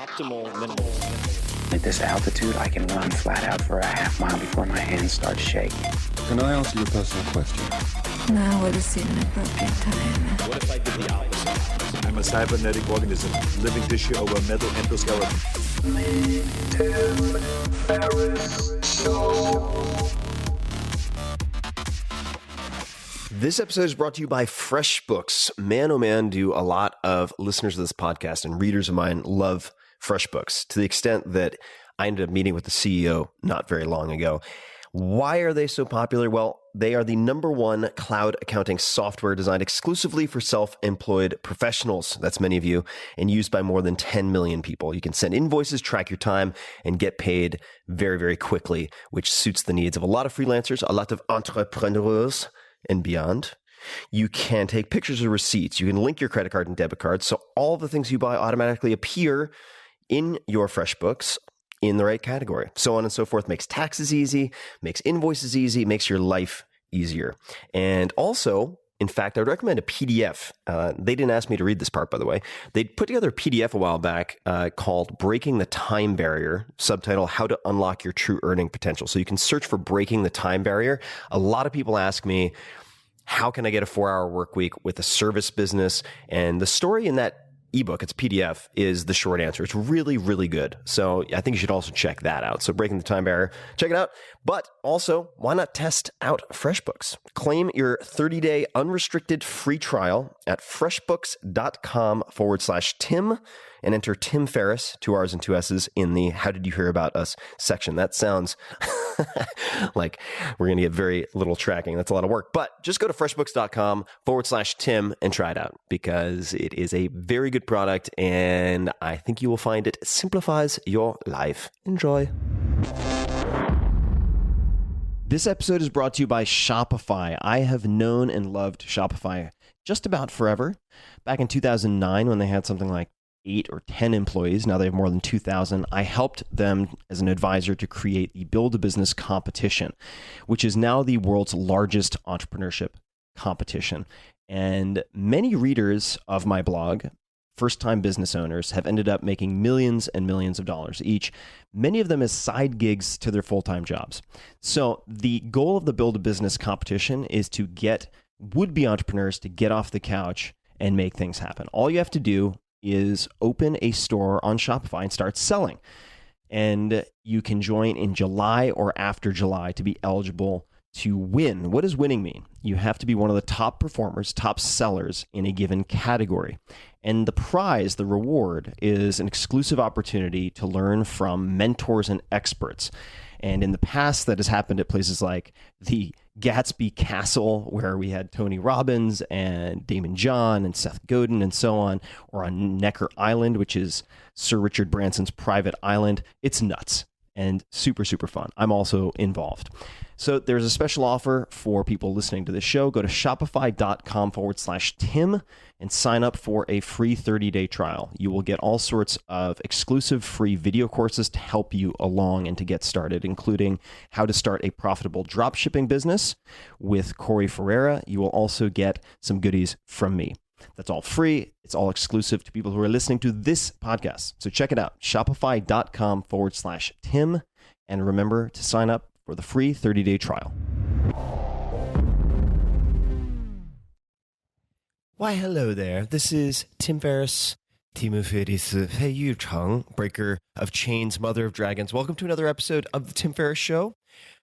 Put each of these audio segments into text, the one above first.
optimal minimal. At this altitude, I can run flat out for a half mile before my hands start shaking. Can I ask you a personal question? Now would seem an appropriate time. What if I did the opposite? I'm a cybernetic organism, living tissue over a metal endoskeleton. Tim Ferriss Show. This episode is brought to you by FreshBooks. Man, oh man, do a lot of listeners of this podcast and readers of mine love FreshBooks to the extent that I ended up meeting with the CEO not very long ago. Why are they so popular? Well, they are the number one cloud accounting software designed exclusively for self-employed professionals. That's many of you, and used by more than 10 million people. You can send invoices, track your time, and get paid very, very quickly, which suits the needs of a lot of freelancers, a lot of entrepreneurs, and beyond. You can take pictures of receipts. You can link your credit card and debit card, so all the things you buy automatically appear in your FreshBooks in the right category. So on and so forth. Makes taxes easy, makes invoices easy, makes your life easier. And also, in fact, I would recommend a PDF. They didn't ask me to read this part, by the way. They put together a PDF a while back called Breaking the Time Barrier, subtitle, How to Unlock Your True Earning Potential. So you can search for Breaking the Time Barrier. A lot of people ask me, how can I get a 4-hour work week with a service business? And the story in that ebook, it's PDF, is the short answer. It's really, really good. So I think you should also check that out. So Breaking the Time Barrier, check it out. But also, why not test out FreshBooks? Claim your 30-day unrestricted free trial at freshbooks.com/Tim and enter Tim Ferriss, 2 R's and 2 S's, in the How Did You Hear About Us section. That sounds like we're going to get very little tracking. That's a lot of work. But just go to freshbooks.com/Tim and try it out because it is a very good product and I think you will find it simplifies your life. Enjoy. This episode is brought to you by Shopify. I have known and loved Shopify just about forever. Back in 2009 when they had something like 8 or 10 employees. Now they have more than 2,000. I helped them as an advisor to create the Build a Business competition, which is now the world's largest entrepreneurship competition. And many readers of my blog, first-time business owners, have ended up making millions and millions of dollars each, many of them as side gigs to their full-time jobs. So the goal of the Build a Business competition is to get would-be entrepreneurs to get off the couch and make things happen. All you have to do is open a store on Shopify and start selling. And you can join in July or after July to be eligible to win. What does winning mean? You have to be one of the top performers, top sellers in a given category. And the prize, the reward, is an exclusive opportunity to learn from mentors and experts. And in the past, that has happened at places like the Gatsby Castle, where we had Tony Robbins and Damon John and Seth Godin and so on, or on Necker Island, which is Sir Richard Branson's private island. It's nuts and super, super fun. I'm also involved. So there's a special offer for people listening to this show. Go to shopify.com/Tim and sign up for a free 30-day trial. You will get all sorts of exclusive free video courses to help you along and to get started, including how to start a profitable dropshipping business with Corey Ferreira. You will also get some goodies from me. That's all free. It's all exclusive to people who are listening to this podcast. So check it out, shopify.com/Tim. And remember to sign up for the free 30-day trial. Why, hello there. This is Tim Ferriss, Tim Ferriss, Yu Cheng, breaker of chains, mother of dragons. Welcome to another episode of the Tim Ferriss Show,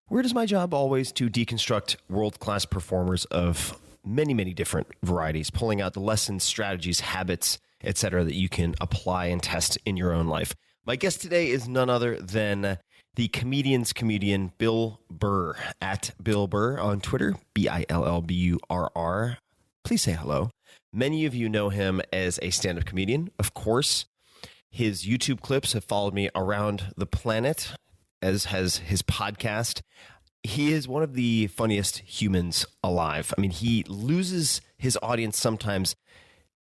where it is my job always to deconstruct world-class performers of many, many different varieties, pulling out the lessons, strategies, habits, etc. that you can apply and test in your own life. My guest today is none other than the comedian's comedian, Bill Burr, at Bill Burr on Twitter, BILLBURR. Please say hello. Many of you know him as a stand-up comedian, of course. His YouTube clips have followed me around the planet, as has his podcast. He is one of the funniest humans alive. I mean, he loses his audience sometimes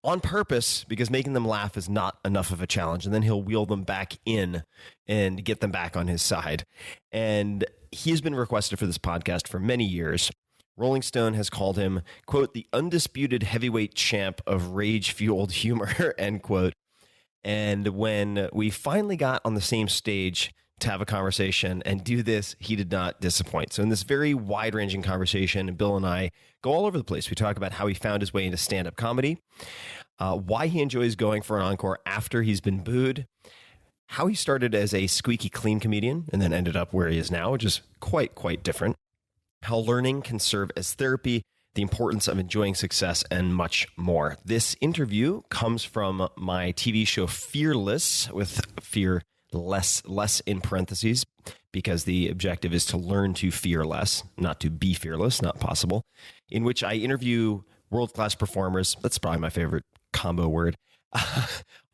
on purpose because making them laugh is not enough of a challenge. And then he'll wheel them back in and get them back on his side. And he has been requested for this podcast for many years. Rolling Stone has called him, quote, the undisputed heavyweight champ of rage-fueled humor, end quote. And when we finally got on the same stage to have a conversation and do this, he did not disappoint. So in this very wide-ranging conversation, Bill and I go all over the place. We talk about how he found his way into stand-up comedy, why he enjoys going for an encore after he's been booed, how he started as a squeaky clean comedian and then ended up where he is now, which is quite different, how learning can serve as therapy, the importance of enjoying success, and much more. This interview comes from my TV show Fearless, with fear less in parentheses, because the objective is to learn to fear less, not to be fearless, not possible, in which I interview world-class performers, that's probably my favorite combo word,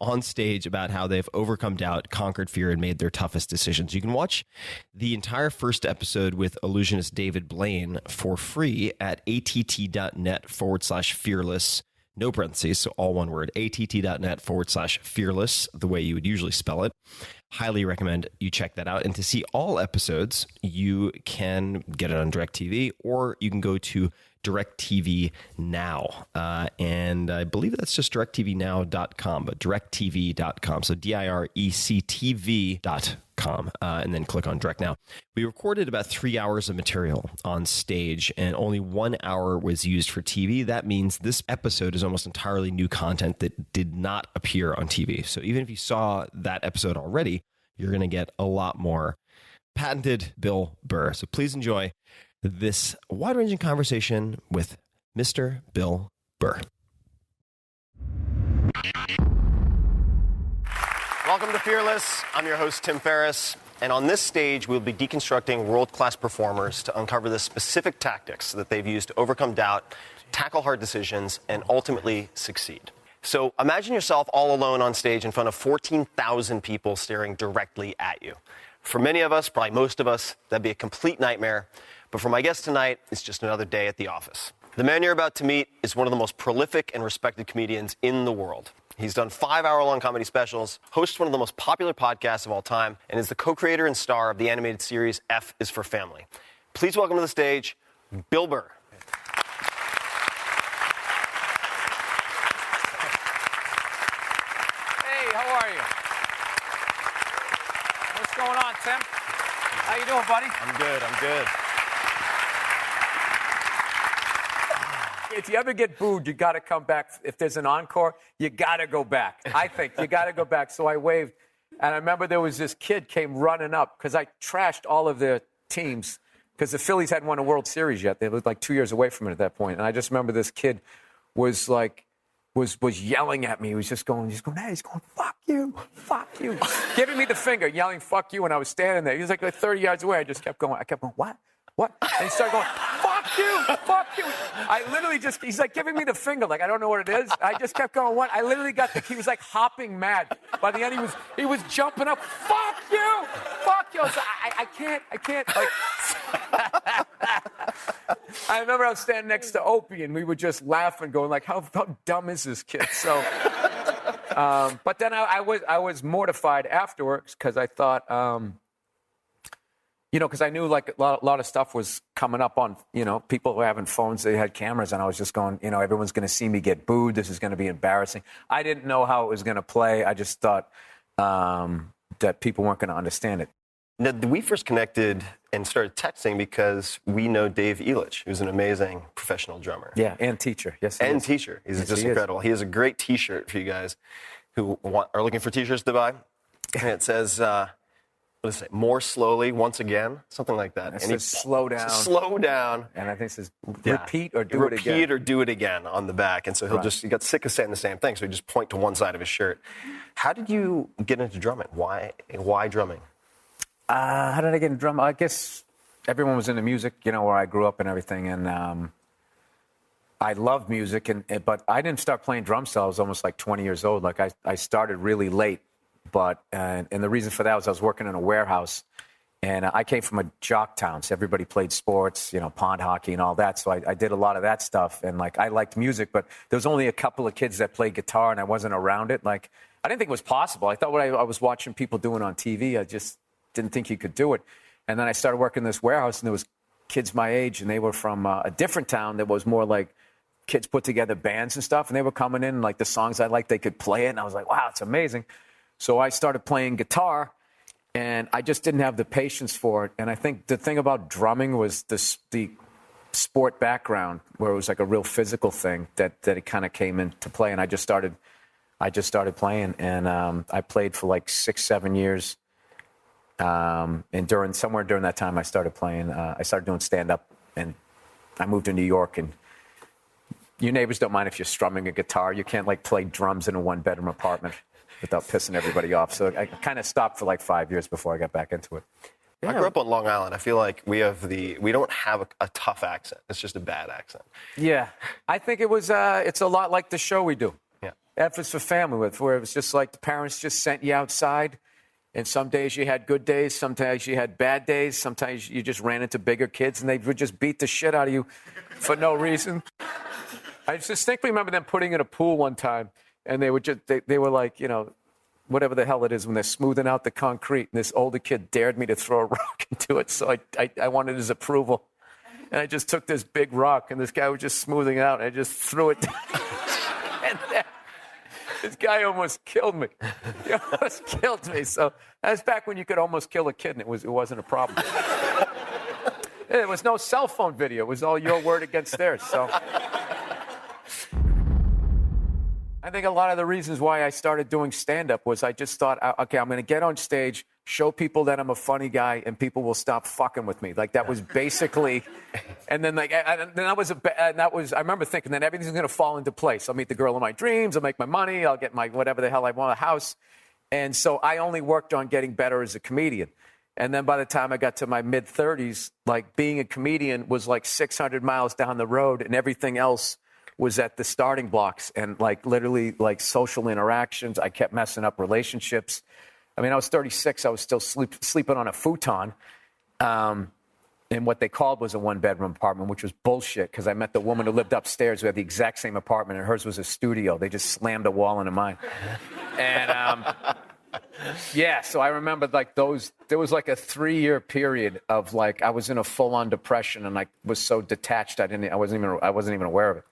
on stage about how they've overcome doubt, conquered fear, and made their toughest decisions. You can watch the entire first episode with illusionist David Blaine for free at att.net/fearless, no parentheses, so all one word, att.net/fearless, the way you would usually spell it. Highly recommend you check that out. And to see all episodes, you can get it on DirecTV, or you can go to DirecTV Now. And I believe that's just directvnow.com, but directv.com. So DIRECTV.com, and then click on Direct Now. We recorded about 3 hours of material on stage, and only 1 hour was used for TV. That means this episode is almost entirely new content that did not appear on TV. So even if you saw that episode already, you're going to get a lot more. Patented Bill Burr. So please enjoy this wide-ranging conversation with Mr. Bill Burr. Welcome to Fearless. I'm your host, Tim Ferriss. And on this stage, we'll be deconstructing world-class performers to uncover the specific tactics that they've used to overcome doubt, tackle hard decisions, and ultimately succeed. So imagine yourself all alone on stage in front of 14,000 people staring directly at you. For many of us, probably most of us, that'd be a complete nightmare. But for my guest tonight, it's just another day at the office. The man you're about to meet is one of the most prolific and respected comedians in the world. He's done 5-hour-long comedy specials, hosts one of the most popular podcasts of all time, and is the co-creator and star of the animated series F is for Family. Please welcome to the stage, Bill Burr. Hey, how are you? What's going on, Tim? How you doing, buddy? I'm good. If you ever get booed, you got to come back. If there's an encore, you got to go back. I think you got to go back. So I waved, and I remember there was this kid came running up because I trashed all of their teams because the Phillies hadn't won a World Series yet. They were like 2 years away from it at that point. And I just remember this kid was yelling at me. He was just going, fuck you, giving me the finger, yelling, fuck you. And I was standing there. He was like 30 yards away. I kept going, what? And he started going, fuck you. I literally he's like giving me the finger, like I don't know what it is. I just kept going, what? I literally he was like hopping mad. By the end, he was jumping up, fuck you. So I can't, like. I remember I was standing next to Opie, and we were just laughing, going like, how dumb is this kid? So, but then I was mortified afterwards because I thought, because I knew like a lot of stuff was coming up on, people were having phones, they had cameras, and I was just going, everyone's going to see me get booed. This is going to be embarrassing. I didn't know how it was going to play. I just thought that people weren't going to understand it. Now, we first connected and started texting because we know Dave Elitch, who's an amazing professional drummer. Yeah, and teacher. Yes, he and is. Teacher. He's Yes, just he is. incredible. He has a great T-shirt for you guys who are looking for T-shirts to buy. And it says, what does it say? More slowly, once again, something like that. It And says slow down. Slow down. And I think it says Yeah. repeat or do it again. Repeat or do it again on the back. And so he got sick of saying the same thing, so he just point to one side of his shirt. How did you get into drumming? Why drumming? How did I get into drum? I guess everyone was into music, where I grew up and everything. And I loved music, but I didn't start playing drums till I was almost like 20 years old. Like I started really late. But and the reason for that was I was working in a warehouse, and I came from a jock town, so everybody played sports, pond hockey and all that. So I did a lot of that stuff, and like I liked music, but there was only a couple of kids that played guitar, and I wasn't around it. Like I didn't think it was possible. I thought what I was watching people doing on TV, I just didn't think you could do it. And then I started working in this warehouse, and there was kids my age, and they were from a different town that was more like kids put together bands and stuff, and they were coming in, like the songs I liked, they could play it, and I was like, wow, it's amazing. So I started playing guitar, and I just didn't have the patience for it. And I think the thing about drumming was the sport background, where it was like a real physical thing that it kind of came into play. And I just started playing, and I played for like 6-7 years. And somewhere during that time, I started playing. I started doing stand-up, and I moved to New York. And your neighbors don't mind if you're strumming a guitar. You can't like play drums in a one-bedroom apartment without pissing everybody off. So I kind of stopped for like 5 years before I got back into it. I grew up on Long Island. I feel like we don't have a tough accent. It's just a bad accent. Yeah, I think it's a lot like the show we do. Yeah, Efforts for Family, where it was just like the parents just sent you outside, and some days you had good days, sometimes you had bad days, sometimes you just ran into bigger kids and they would just beat the shit out of you for no reason. I distinctly remember them putting in a pool one time, and they were like, you know, whatever the hell it is, when they're smoothing out the concrete, and this older kid dared me to throw a rock into it, so I wanted his approval. And I just took this big rock, and this guy was just smoothing it out, and I just threw it down. And then this guy almost killed me. He almost killed me. So that's back when you could almost kill a kid, and it wasn't a problem. There was no cell phone video. It was all your word against theirs, so... I think a lot of the reasons why I started doing stand-up was I just thought, okay, I'm going to get on stage, show people that I'm a funny guy, and people will stop fucking with me. Like, that was basically, and then I remember thinking, then everything's going to fall into place. I'll meet the girl of my dreams, I'll make my money, I'll get my whatever the hell I want, a house. And so I only worked on getting better as a comedian. And then by the time I got to my mid-30s, like, being a comedian was like 600 miles down the road, and everything else was at the starting blocks, and like literally like social interactions. I kept messing up relationships. I mean, I was 36. I was still sleeping on a futon in what they called was a one-bedroom apartment, which was bullshit, because I met the woman who lived upstairs who had the exact same apartment, and hers was a studio. They just slammed a wall into mine. And yeah, so I remember like there was like a 3-year period of like I was in a full-on depression, and I was so detached I wasn't even aware of it.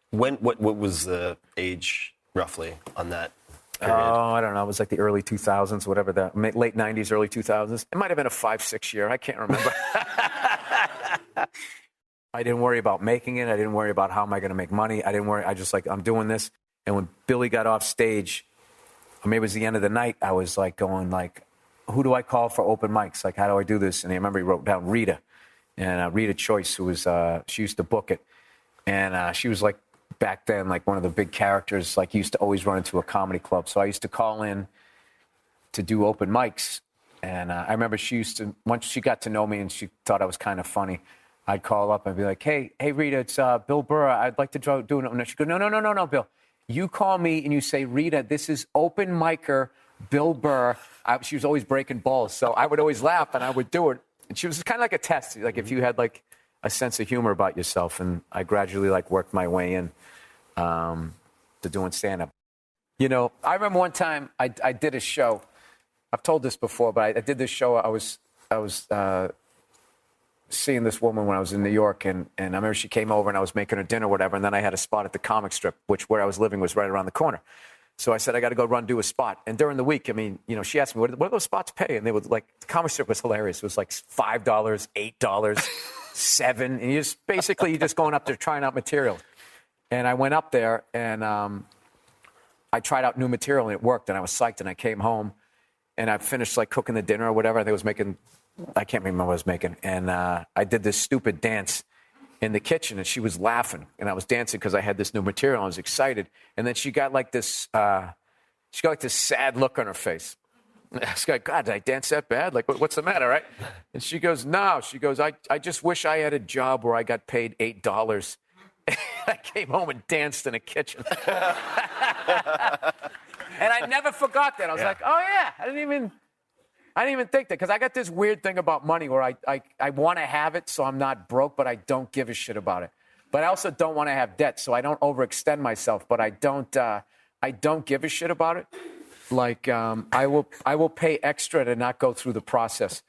What was the age roughly on that period? Oh, I don't know. It was like the early 2000s, whatever that, late 90s, early 2000s. It might have been a 5-6 year. I can't remember. I didn't worry about making it. I didn't worry about how am I going to make money. I didn't worry. I just like, I'm doing this. And when Billy got off stage, or maybe it was the end of the night, I was like going like, who do I call for open mics? Like, how do I do this? And I remember he wrote down Rita, and Rita Choice, who was, she used to book it. And she was like, back then, like one of the big characters, like used to always run into a comedy club. So I used to call in to do open mics. And I remember she used to, once she got to know me and she thought I was kind of funny, I'd call up and be like, hey, Rita, it's Bill Burr. I'd like to do it. And she'd go, no, Bill. You call me and you say, Rita, this is open micer Bill Burr. She was always breaking balls. So I would always laugh and I would do it. And she was kind of like a test. Like if you had like a sense of humor about yourself. And I gradually like worked my way in to doing stand-up. You know, I remember one time I did a show. I've told this before, but I did this show. I was seeing this woman when I was in New York, and I remember she came over and I was making her dinner or whatever, and then I had a spot at the comic strip, which where I was living was right around the corner. So I said, I got to go do a spot. And during the week, I mean, you know, she asked me, what do those spots pay? And they would like, the comic strip was hilarious. It was like $5, $8, $7. And you just going up there trying out material. And I went up there and I tried out new material and it worked and I was psyched and I came home and I finished like cooking the dinner or whatever. I think I was making, I can't remember what I was making. And I did this stupid dance in the kitchen and she was laughing and I was dancing because I had this new material and I was excited. And then she got like this, sad look on her face. I was like, God, did I dance that bad? Like, what's the matter, right? And she goes, no. She goes, I just wish I had a job where I got paid $8. I came home and danced in a kitchen. And I never forgot that. I was like, oh, yeah, I didn't even think that. Because I got this weird thing about money where I want to have it so I'm not broke, but I don't give a shit about it. But I also don't want to have debt, so I don't overextend myself. But I don't give a shit about it. Like, I will pay extra to not go through the process.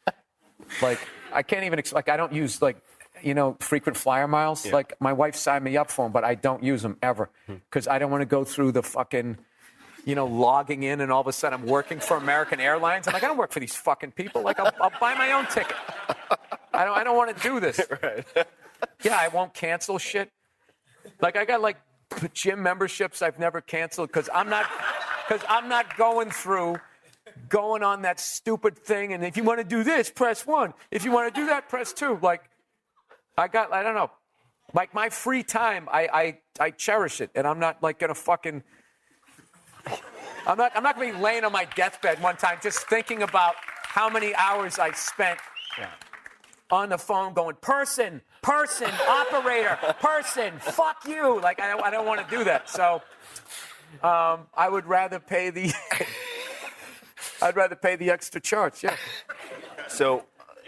Like, I can't even, like, I don't use, like, you know, frequent flyer miles. Yeah. Like, my wife signed me up for them, but I don't use them ever because I don't want to go through the fucking, logging in, and all of a sudden I'm working for American Airlines. I'm like, I don't work for these fucking people. Like, I'll buy my own ticket. I don't want to do this. Right. Yeah, I won't cancel shit. Like, I got like gym memberships I've never canceled because I'm not going on that stupid thing. And if you want to do this, press 1. If you want to do that, press 2. Like, I don't know. Like, my free time, I cherish it, and I'm not like gonna fucking. I'm not gonna be laying on my deathbed one time just thinking about how many hours I spent on the phone going, person, operator, person, fuck you. Like, I don't want to do that. So, I would rather pay the. I'd rather pay the extra charge. Yeah. So,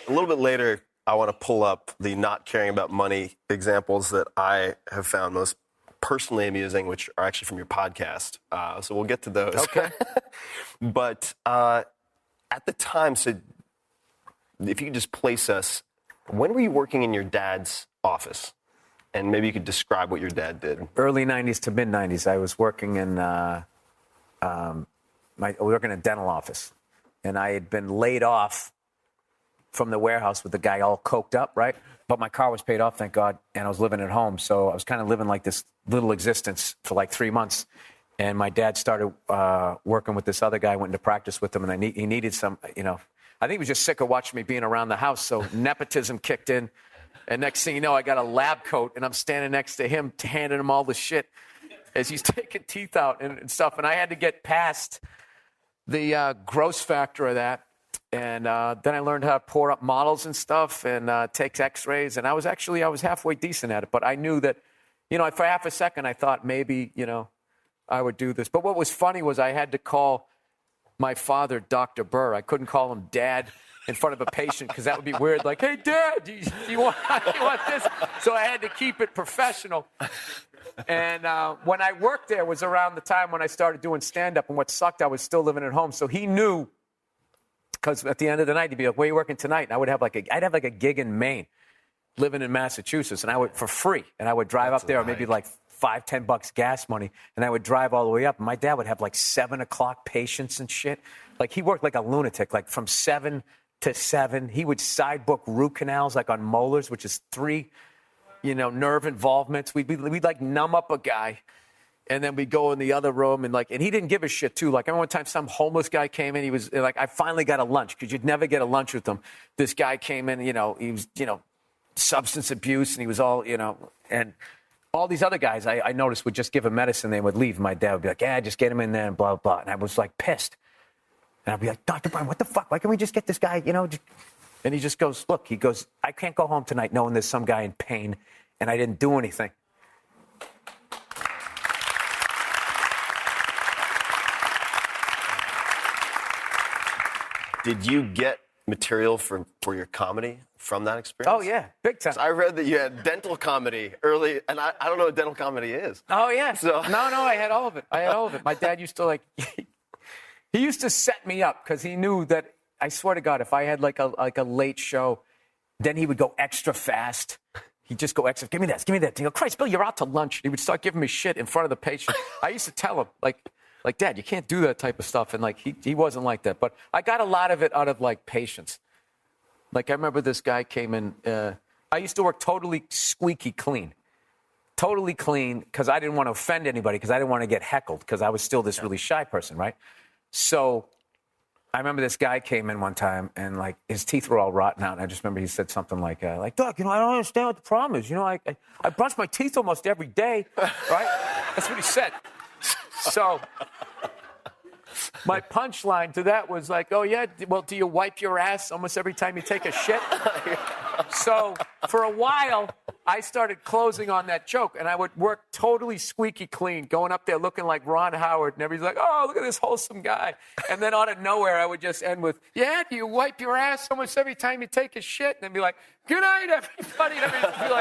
a little bit later, I want to pull up the not caring about money examples that I have found most personally amusing, which are actually from your podcast. So we'll get to those. Okay. But at the time, so if you could just place us, when were you working in your dad's office? And maybe you could describe what your dad did. Early 90s to mid 90s, I was working in working in a dental office. And I had been laid off from the warehouse with the guy all coked up, right? But my car was paid off, thank God, and I was living at home. So I was kind of living like this little existence for like 3 months. And my dad started working with this other guy, went into practice with him, and he needed some, I think he was just sick of watching me being around the house. So nepotism kicked in. And next thing you know, I got a lab coat, and I'm standing next to him, handing him all the shit as he's taking teeth out and stuff. And I had to get past the gross factor of that. And then I learned how to pour up models and stuff and take x-rays. And I was halfway decent at it. But I knew that, for half a second, I thought maybe, I would do this. But what was funny was I had to call my father Dr. Burr. I couldn't call him Dad in front of a patient because that would be weird. Like, hey, Dad, do you want this? So I had to keep it professional. And when I worked there was around the time when I started doing stand-up. And what sucked, I was still living at home. So he knew. Because at the end of the night, he'd be like, where are you working tonight? And I would have I'd have a gig in Maine, living in Massachusetts, and I would, for free. And I would drive up there, maybe like $5-10 gas money, and I would drive all the way up. And my dad would have like 7 o'clock patients and shit. Like, he worked like a lunatic, like from 7 to 7. He would side book root canals, like on molars, which is 3, nerve involvements. We'd like numb up a guy. And then we go in the other room and he didn't give a shit too. Like, I remember one time some homeless guy came in. He was like, I finally got a lunch because you'd never get a lunch with him. This guy came in, he was, substance abuse, and he was all, and all these other guys I noticed would just give him medicine. They would leave. My dad would be like, yeah, just get him in there and blah, blah. And I was like pissed. And I'd be like, Dr. Brown, what the fuck? Why can't we just get this guy, And he just goes, look, I can't go home tonight knowing there's some guy in pain and I didn't do anything. Did you get material for your comedy from that experience? Oh, yeah, big time. So I read that you had dental comedy early, and I don't know what dental comedy is. Oh, yeah. So. No, I had all of it. My dad used to, he used to set me up because he knew that, I swear to God, if I had like a late show, then he would go extra fast. He'd just go extra, give me that. He go, Christ, Bill, you're out to lunch. He would start giving me shit in front of the patient. I used to tell him, like, Dad, you can't do that type of stuff. And he wasn't like that. But I got a lot of it out of patience. Like, I remember this guy came in. I used to work totally squeaky clean. Totally clean because I didn't want to offend anybody because I didn't want to get heckled because I was still this really shy person, right? So I remember this guy came in one time and his teeth were all rotten out. And I just remember he said something like, Doc, I don't understand what the problem is. I brush my teeth almost every day, right? That's what he said. So my punchline to that was like, oh, yeah, well, do you wipe your ass almost every time you take a shit? So for a while, I started closing on that joke, and I would work totally squeaky clean, going up there looking like Ron Howard, and everybody's like, oh, look at this wholesome guy. And then out of nowhere, I would just end with, yeah, do you wipe your ass almost every time you take a shit? And then be like, good night, everybody. And everybody would be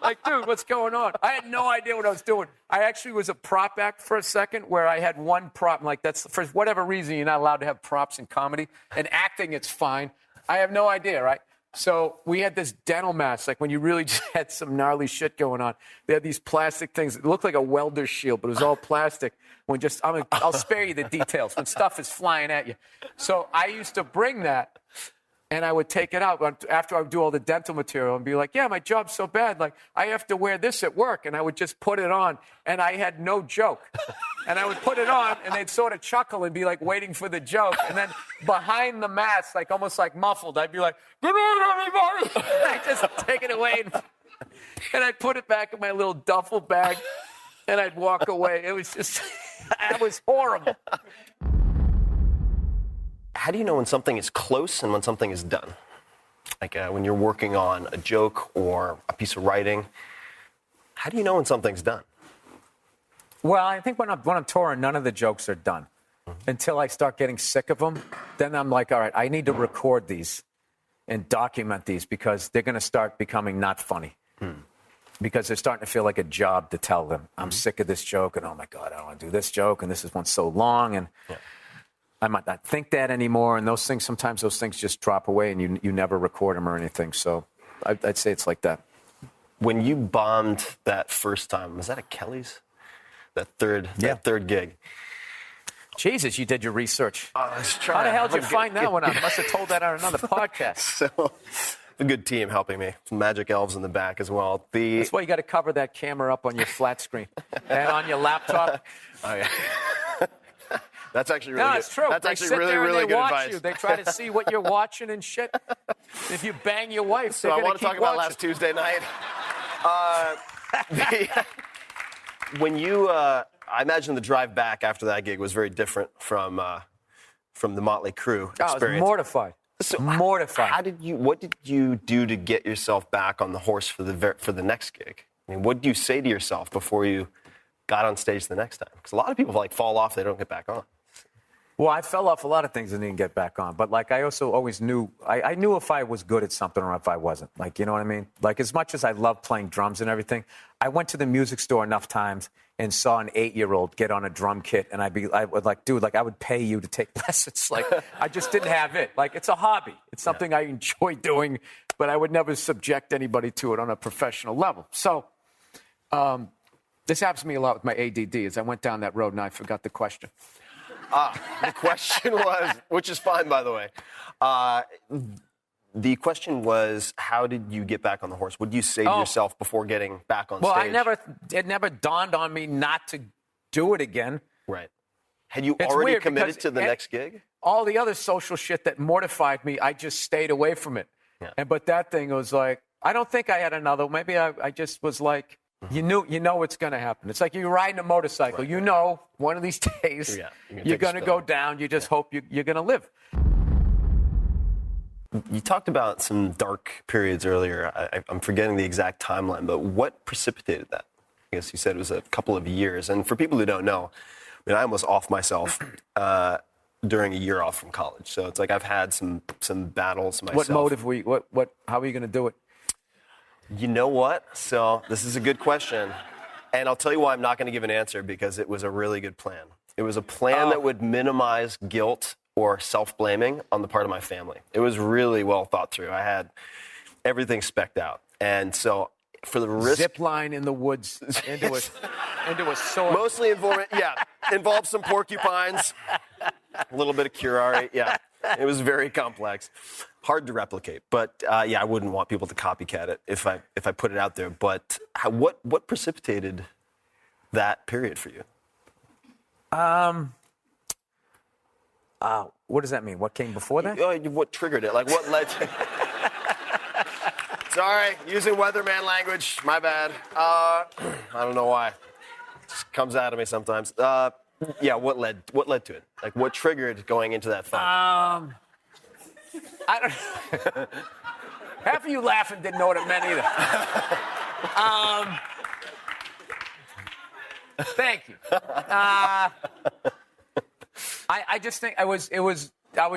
like, dude, what's going on? I had no idea what I was doing. I actually was a prop act for a second where I had one prop. That's for whatever reason, you're not allowed to have props in comedy. And acting, it's fine. I have no idea, right? So we had this dental mask, like when you really just had some gnarly shit going on. They had these plastic things. It looked like a welder's shield, but it was all plastic. I'll spare you the details when stuff is flying at you. So I used to bring that, and I would take it out after I would do all the dental material and be like, yeah, my job's so bad. Like, I have to wear this at work. And I would just put it on, and I had no joke. And I would put it on, and they'd sort of chuckle and be like waiting for the joke. And then behind the mask, like almost like muffled, I'd be like, good morning, everybody. And I'd just take it away, and I'd put it back in my little duffel bag, and I'd walk away. It was just, it was horrible. How do you know when something is close and when something is done? Like when you're working on a joke or a piece of writing, how do you know when something's done? Well, I think when I'm touring, none of the jokes are done until I start getting sick of them. Then I'm like, all right, I need to record these and document these because they're going to start becoming not funny. Because they're starting to feel like a job to tell them. I'm sick of this joke, and oh my God, I don't want to do this joke, and this is one so long, and I might not think that anymore. And sometimes those things just drop away, and you never record them or anything. So I'd say it's like that. When you bombed that first time, was that at Kelly's? That third gig. Jesus, you did your research. I was trying. How the hell did you find that one out? I must have told that on another podcast. So, a good team helping me. Some magic elves in the back as well. That's why you got to cover that camera up on your flat screen and on your laptop. Oh, yeah. That's actually really good. No, it's true. That's they actually sit really, there and really they good watch advice. You. They try to see what you're watching and shit. If you bang your wife, So they're I going want to talk about last Tuesday night. When you, I imagine the drive back after that gig was very different from the Motley Crue experience. I was mortified. So mortified. What did you do to get yourself back on the horse for the next gig? I mean, what did you say to yourself before you got on stage the next time? Because a lot of people fall off, they don't get back on. Well, I fell off a lot of things and didn't get back on. But, I also always knew, I knew if I was good at something or if I wasn't. You know what I mean? As much as I love playing drums and everything, I went to the music store enough times and saw an 8-year-old get on a drum kit, and I would pay you to take lessons. I just didn't have it. It's a hobby. It's something I enjoy doing, but I would never subject anybody to it on a professional level. So, this happens to me a lot with my ADD, as I went down that road and I forgot the question. The question was, which is fine, by the way. The question was, how did you get back on the horse? What did you say to yourself before getting back on stage? Well, it never dawned on me not to do it again. Right. Had you already committed to the next gig? All the other social shit that mortified me, I just stayed away from it. Yeah. But that thing was I don't think I had another. Maybe I just was like, you know it's going to happen. It's like you're riding a motorcycle. Right. One of these days you're going to go down. You just hope you're going to live. You talked about some dark periods earlier. I'm forgetting the exact timeline, but what precipitated that? I guess you said it was a couple of years. And for people who don't know, I almost offed myself during a year off from college. So it's like I've had some battles myself. What motive were you? How are you going to do it? You know what? So this is a good question. And I'll tell you why I'm not going to give an answer, because it was a really good plan. It was a plan that would minimize guilt or self-blaming on the part of my family. It was really well thought through. I had everything specced out. And so for the risk... Zip line in the woods into a sword. Mostly involved some porcupines, a little bit of curare. Yeah, it was very complex. Hard to replicate. But, I wouldn't want people to copycat it if I put it out there. But what precipitated that period for you? What does that mean? What came before that? What triggered it? What led to... Sorry, using weatherman language. My bad. I don't know why. It just comes out of me sometimes. What led to it? What triggered going into that fight? I don't. Half of you laughing didn't know what it meant either. Thank you. I just think I was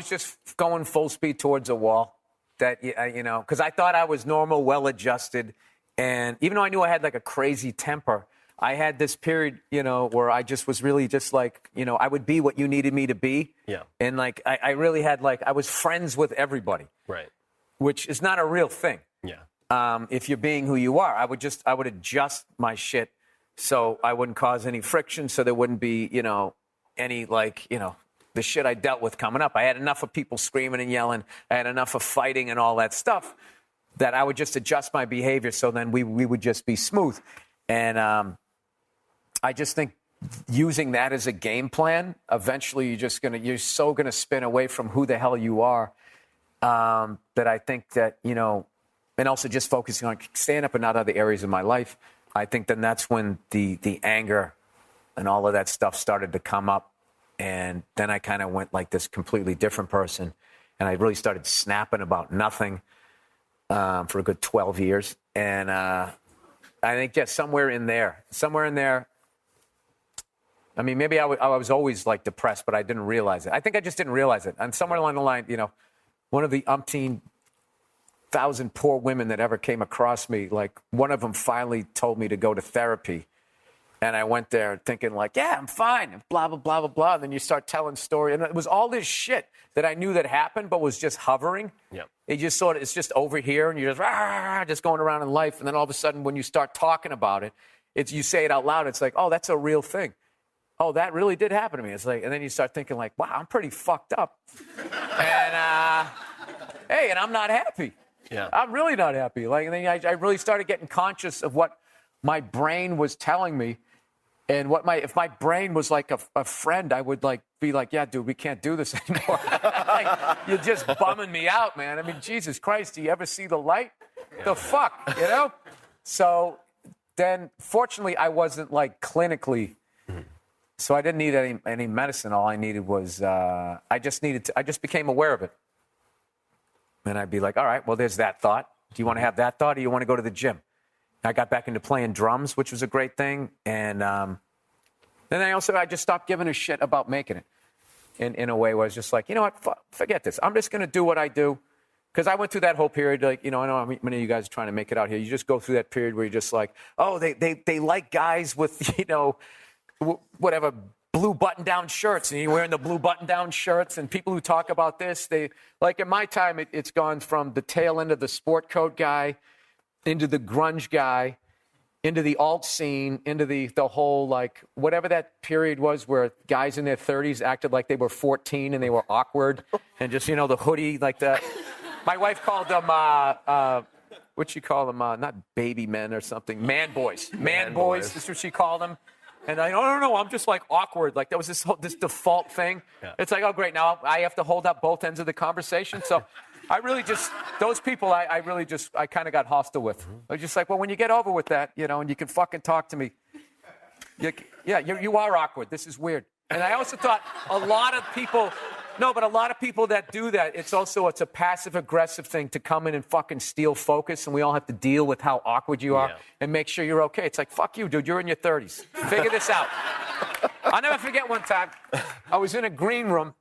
just going full speed towards a wall. That because I thought I was normal, well-adjusted, and even though I knew I had a crazy temper, I had this period, where I just was really just I would be what you needed me to be. Yeah. And I really had I was friends with everybody. Right. which is not a real thing. Yeah. If you're being who you are, I would adjust my shit so I wouldn't cause any friction, so there wouldn't be, any the shit I dealt with coming up. I had enough of people screaming and yelling. I had enough of fighting and all that stuff that I would just adjust my behavior so then we would just be smooth. And I just think using that as a game plan, eventually you're so gonna spin away from who the hell you are, that I think that, and also just focusing on stand-up and not other areas of my life, I think then that's when the anger and all of that stuff started to come up. And then I kind of went like this completely different person. And I really started snapping about nothing for a good 12 years. And I think, somewhere in there, I mean, maybe I was always like depressed, but I didn't realize it. I think I just didn't realize it. And somewhere along the line, one of the umpteen thousand poor women that ever came across me, like one of them finally told me to go to therapy. And I went there thinking like, yeah, I'm fine, and blah, blah, blah, blah, blah. And then you start telling story. And it was all this shit that I knew that happened, but was just hovering. Yep. It just it's just over here, and you're just going around in life. And then all of a sudden, when you start talking about it, you say it out loud. It's like, oh, that's a real thing. Oh, that really did happen to me. It's like, and then you start thinking like, wow, I'm pretty fucked up. And, hey, and I'm not happy. Yeah. I'm really not happy. Like, and then I really started getting conscious of what my brain was telling me. And if my brain was like a friend, I would be like, yeah, dude, we can't do this anymore. Like, you're just bumming me out, man. I mean, Jesus Christ, do you ever see the light? Yeah. The fuck, So then, fortunately, I wasn't like clinically, so I didn't need any medicine. All I needed was, I just became aware of it. And I'd be like, all right, well, there's that thought. Do you want to have that thought, or do you want to go to the gym? I got back into playing drums, which was a great thing. And then I just stopped giving a shit about making it in a way where I was just like, you know what, forget this. I'm just going to do what I do. Because I went through that whole period, I know many of you guys are trying to make it out here. You just go through that period where you're just like, oh, they like guys with, whatever, blue button-down shirts. And you're wearing the blue button-down shirts. And people who talk about this, like in my time, it's gone from the tail end of the sport coat guy into the grunge guy, into the alt scene, into the whole, like, whatever that period was where guys in their 30s acted like they were 14 and they were awkward and just, the hoodie like that. My wife called them, what'd she call them? Not baby men or something. Man boys. Man boys. That's what she called them. And no, I'm just like awkward. Like, that was this default thing. Yeah. It's like, oh, great, now I have to hold up both ends of the conversation. So I really just, those people, I kind of got hostile with. I was just like, well, when you get over with that, and you can fucking talk to me. You are awkward. This is weird. And I also thought a lot of people that do that, it's a passive-aggressive thing to come in and fucking steal focus, and we all have to deal with how awkward you are and make sure you're okay. It's like, fuck you, dude. You're in your 30s. Figure this out. I'll never forget one time. I was in a green room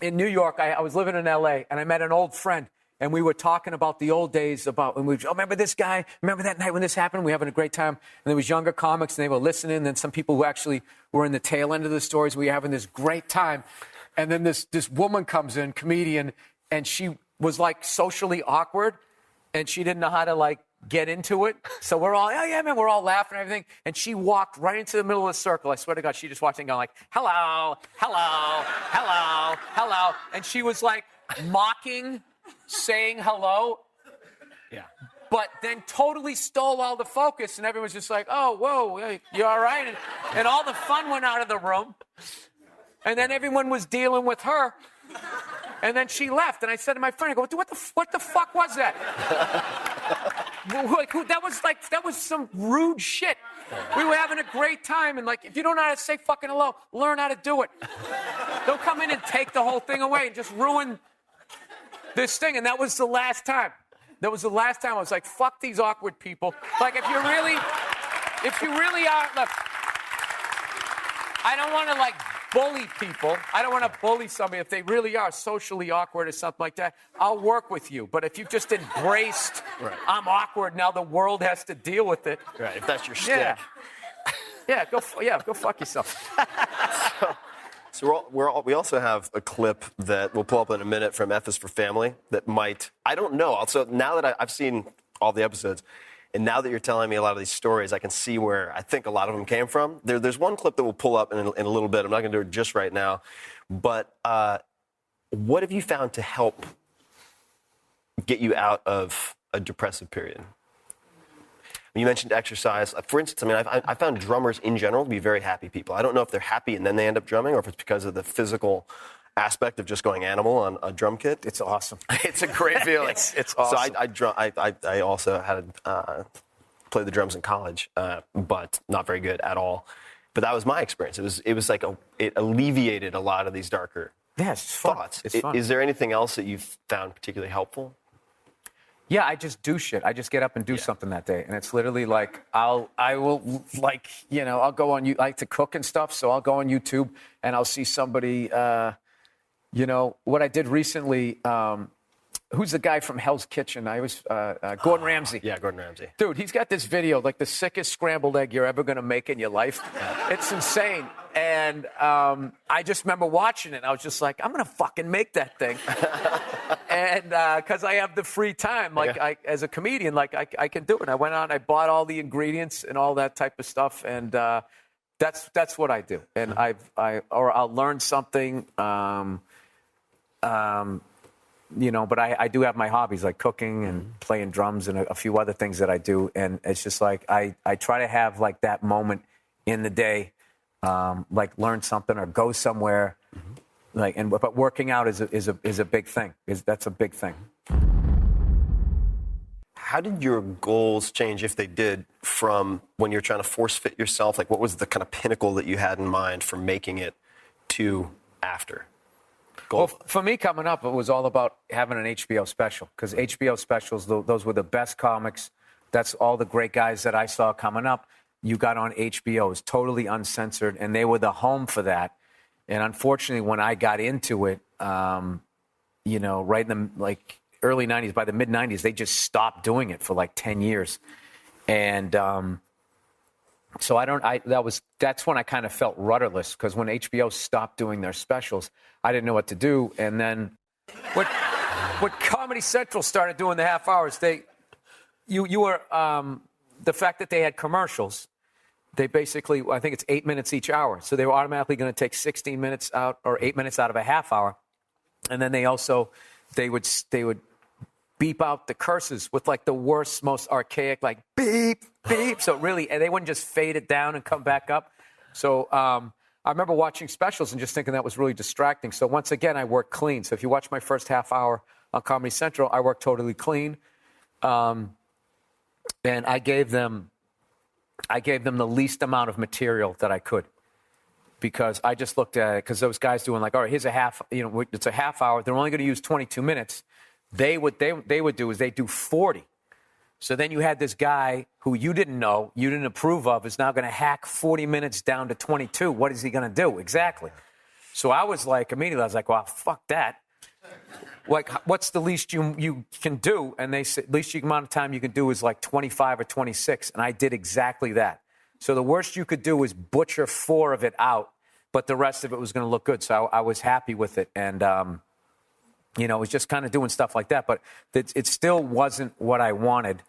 in New York. I was living in L.A., and I met an old friend, and we were talking about the old days remember this guy? Remember that night when this happened? We were having a great time. And there was younger comics, and they were listening, and then some people who actually were in the tail end of the stories. We were having this great time. And then this woman comes in, comedian, and she was like socially awkward, and she didn't know how to like get into it. So we're all, oh yeah, man, we're all laughing and everything. And she walked right into the middle of the circle. I swear to God, she just walked in going like, hello, hello, hello, hello. And she was like mocking, saying hello. Yeah. But then totally stole all the focus, and everyone's just like, oh, whoa, you all right? And all the fun went out of the room. And then everyone was dealing with her. And then she left. And I said to my friend, I go, what the fuck was that? That was some rude shit. We were having a great time. And like, if you don't know how to say fucking hello, learn how to do it. Don't come in and take the whole thing away and just ruin this thing. And that was the last time. That was the last time I was like, fuck these awkward people. Like, if you really are, look, I don't want to like bully people. I don't want to bully somebody. If they really are socially awkward or something like that, I'll work with you. But if you've just embraced, I'm awkward, now the world has to deal with it. Right, if that's your shtick. Go fuck yourself. So we also have a clip that we'll pull up in a minute from F is for Family that might, I don't know. Also, now that I've seen all the episodes, and now that you're telling me a lot of these stories, I can see where I think a lot of them came from. There's one clip that we'll pull up in a little bit. I'm not going to do it just right now. But what have you found to help get you out of a depressive period? You mentioned exercise. For instance, I mean, I found drummers in general to be very happy people. I don't know if they're happy and then they end up drumming, or if it's because of the physical aspect of just going animal on a drum kit. It's awesome. It's a great feeling. It's awesome. So I also had played the drums in college, but not very good at all. But that was my experience. It was like it alleviated a lot of these darker thoughts. It's fun. Is there anything else that you've found particularly helpful? Yeah, I just do shit. I just get up and do something that day, and it's literally like I'll go on. I like to cook and stuff, so I'll go on YouTube and I'll see somebody. What I did recently. Who's the guy from Hell's Kitchen? Gordon Ramsay. Yeah, Gordon Ramsay. Dude, he's got this video, like the sickest scrambled egg you're ever going to make in your life. It's insane. And I just remember watching it. I was just like, I'm going to fucking make that thing. And because I have the free time, as a comedian, I can do it. And I went out and I bought all the ingredients and all that type of stuff. And that's what I do. And I'll learn something. But I do have my hobbies like cooking and playing drums and a few other things that I do. And it's just like I try to have like that moment in the day, like learn something or go somewhere. But working out is a big thing. That's a big thing. How did your goals change, if they did, from when you're trying to force fit yourself? Like, what was the kind of pinnacle that you had in mind for making it to after? Well, for me coming up, it was all about having an HBO special, because HBO specials, those were the best comics. That's all the great guys that I saw coming up. You got on HBO. It was totally uncensored, and they were the home for that. And unfortunately, when I got into it, right in the early 90s, by the mid 90s, they just stopped doing it for like 10 years. And so that's when I kind of felt rudderless, because when HBO stopped doing their specials, I didn't know what to do. And then what Comedy Central started doing the half hours, you were the fact that they had commercials. They basically, I think it's 8 minutes each hour. So they were automatically going to take 16 minutes out or 8 minutes out of a half hour. And then they would beep out the curses with like the worst, most archaic, like beep, beep. So really, and they wouldn't just fade it down and come back up. So I remember watching specials and just thinking that was really distracting. So once again, I worked clean. So if you watch my first half hour on Comedy Central, I worked totally clean. And I gave them the least amount of material that I could, because I just looked at it, because those guys doing like, all right, here's a half, it's a half hour. They're only going to use 22 minutes. They would do is they do 40. So then you had this guy who you didn't know, you didn't approve of, is now going to hack 40 minutes down to 22. What is he going to do? Exactly. So I was like, immediately, I was like, well, fuck that. Like, what's the least you can do? And they said, least amount of time you can do is like 25 or 26. And I did exactly that. So the worst you could do is butcher 4 of it out, but the rest of it was going to look good. So I was happy with it. And, it was just kind of doing stuff like that. But it still wasn't what I wanted,